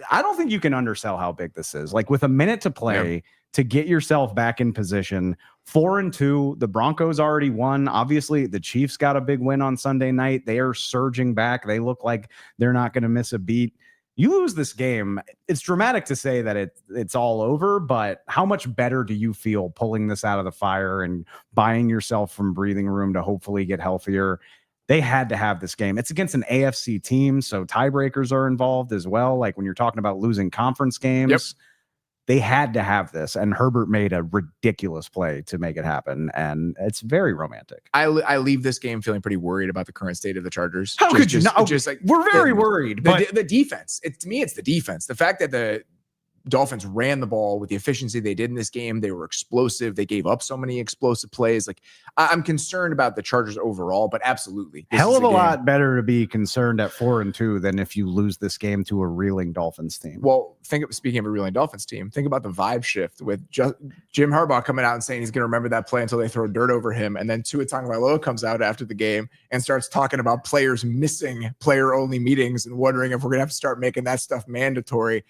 I don't think you can undersell how big this is. Like, with a minute to play, to get yourself back in position. 4-2, the Broncos already won. Obviously, the Chiefs got a big win on Sunday night. They are surging back. They look like they're not going to miss a beat. You lose this game, it's dramatic to say that it's all over, but how much better do you feel pulling this out of the fire and buying yourself from breathing room to hopefully get healthier? They had to have this game. It's against an AFC team, so tiebreakers are involved as well. Like when you're talking about losing conference games, they had to have this, and Herbert made a ridiculous play to make it happen, and it's very romantic. I leave this game feeling pretty worried about the current state of the Chargers. How could you not? Just like, we're very worried. But the defense, to me, it's the defense. The fact that the Dolphins ran the ball with the efficiency they did in this game. They were explosive. They gave up so many explosive plays. Like, I'm concerned about the Chargers overall, but absolutely. Hell of a lot better to be concerned at 4-2 than if you lose this game to a reeling Dolphins team. Well, speaking of a reeling Dolphins team, think about the vibe shift with Jim Harbaugh coming out and saying he's going to remember that play until they throw dirt over him. And then Tua Tagovailoa comes out after the game and starts talking about players missing player-only meetings and wondering if we're going to have to start making that stuff mandatory.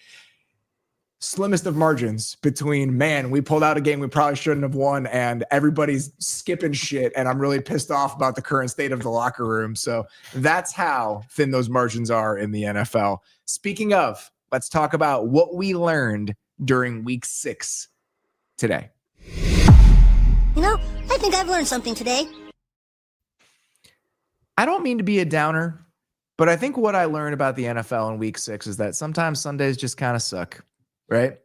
Slimmest of margins between, man, we pulled out a game we probably shouldn't have won, and everybody's skipping shit, and I'm really pissed off about the current state of the locker room. So that's how thin those margins are in the NFL. Speaking of, let's talk about what we learned during week 6 today. You know, I think I've learned something today. I don't mean to be a downer, but I think what I learned about the NFL in week 6 is that sometimes Sundays just kind of suck. Right?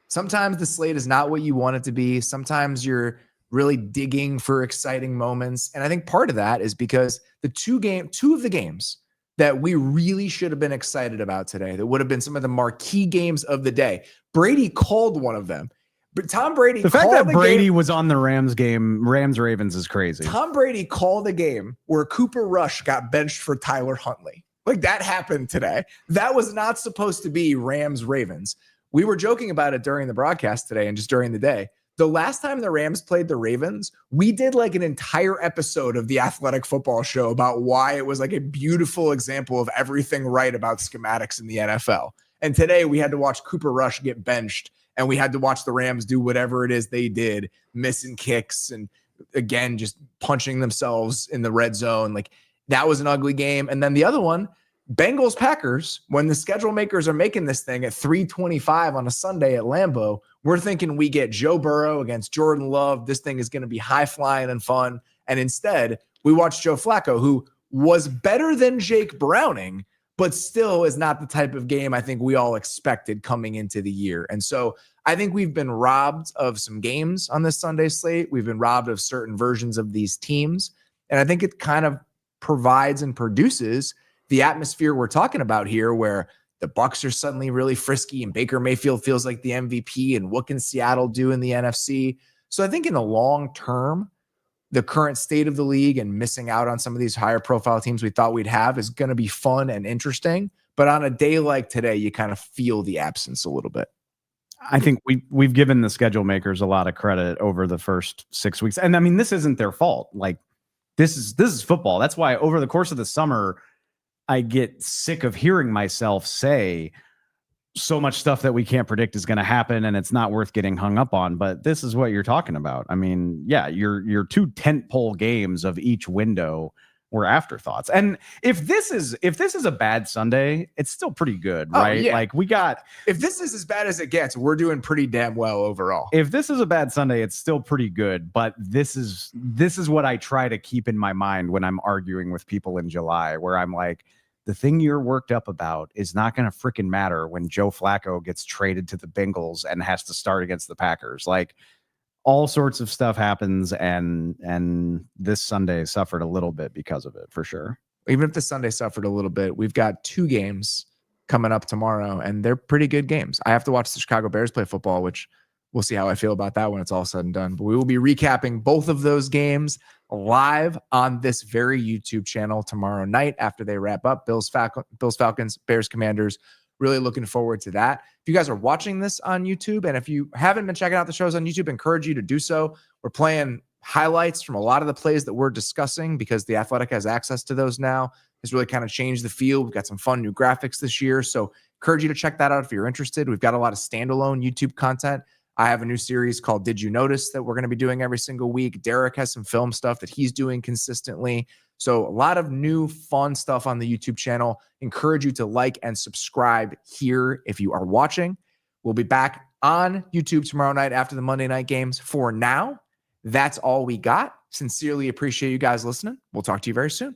Sometimes the slate is not what you want it to be. Sometimes you're really digging for exciting moments. And I think part of that is because the two of the games that we really should have been excited about today, that would have been some of the marquee games of the day, Brady called one of them. But Tom Brady, the fact that Brady was on the Rams game, Rams-Ravens, is crazy. Tom Brady called a game where Cooper Rush got benched for Tyler Huntley. Like, that happened today. That was not supposed to be Rams-Ravens. We were joking about it during the broadcast today and just during the day. The last time the Rams played the Ravens, we did like an entire episode of the Athletic Football Show about why it was like a beautiful example of everything right about schematics in the NFL. And today we had to watch Cooper Rush get benched, and we had to watch the Rams do whatever it is they did, missing kicks and, again, just punching themselves in the red zone. Like, that was an ugly game. And then the other one, Bengals Packers, when the schedule makers are making this thing at 3:25 on a Sunday at Lambeau, we're thinking we get Joe Burrow against Jordan Love. This thing is going to be high flying and fun. And instead, we watch Joe Flacco, who was better than Jake Browning, but still is not the type of game I think we all expected coming into the year. And so I think we've been robbed of some games on this Sunday slate. We've been robbed of certain versions of these teams. And I think it kind of provides and produces the atmosphere we're talking about here, where the Bucs are suddenly really frisky and Baker Mayfield feels like the MVP, and what can Seattle do in the NFC? So I think in the long term, the current state of the league and missing out on some of these higher profile teams we thought we'd have is going to be fun and interesting. But on a day like today, you kind of feel the absence a little bit. I think we've given the schedule makers a lot of credit over the first 6 weeks. And I mean, this isn't their fault. Like this is football. That's why over the course of the summer, I get sick of hearing myself say so much stuff that we can't predict is going to happen and it's not worth getting hung up on. But this is what you're talking about. I mean, yeah, your 2 tentpole games of each window were afterthoughts. And if this is a bad Sunday, it's still pretty good, right? Yeah. Like if this is as bad as it gets, we're doing pretty damn well overall. If this is a bad Sunday, it's still pretty good. But this is what I try to keep in my mind when I'm arguing with people in July, where I'm like, the thing you're worked up about is not going to freaking matter when Joe Flacco gets traded to the Bengals and has to start against the Packers. Like, all sorts of stuff happens, and this Sunday suffered a little bit because of it, for sure. Even if the Sunday suffered a little bit, we've got 2 games coming up tomorrow, and they're pretty good games. I have to watch the Chicago Bears play football, which we'll see how I feel about that when it's all said and done. But we will be recapping both of those games live on this very YouTube channel tomorrow night after they wrap up. Bills Falcons, Bears Commanders. Really looking forward to that. If you guys are watching this on YouTube, and if you haven't been checking out the shows on YouTube, I encourage you to do so. We're playing highlights from a lot of the plays that we're discussing because The Athletic has access to those now. It's really kind of changed the field. We've got some fun new graphics this year. So encourage you to check that out if you're interested. We've got a lot of standalone YouTube content. I have a new series called Did You Notice that we're going to be doing every single week. Derrik has some film stuff that he's doing consistently. So a lot of new fun stuff on the YouTube channel. Encourage you to like and subscribe here if you are watching. We'll be back on YouTube tomorrow night after the Monday night games. For now, that's all we got. Sincerely appreciate you guys listening. We'll talk to you very soon.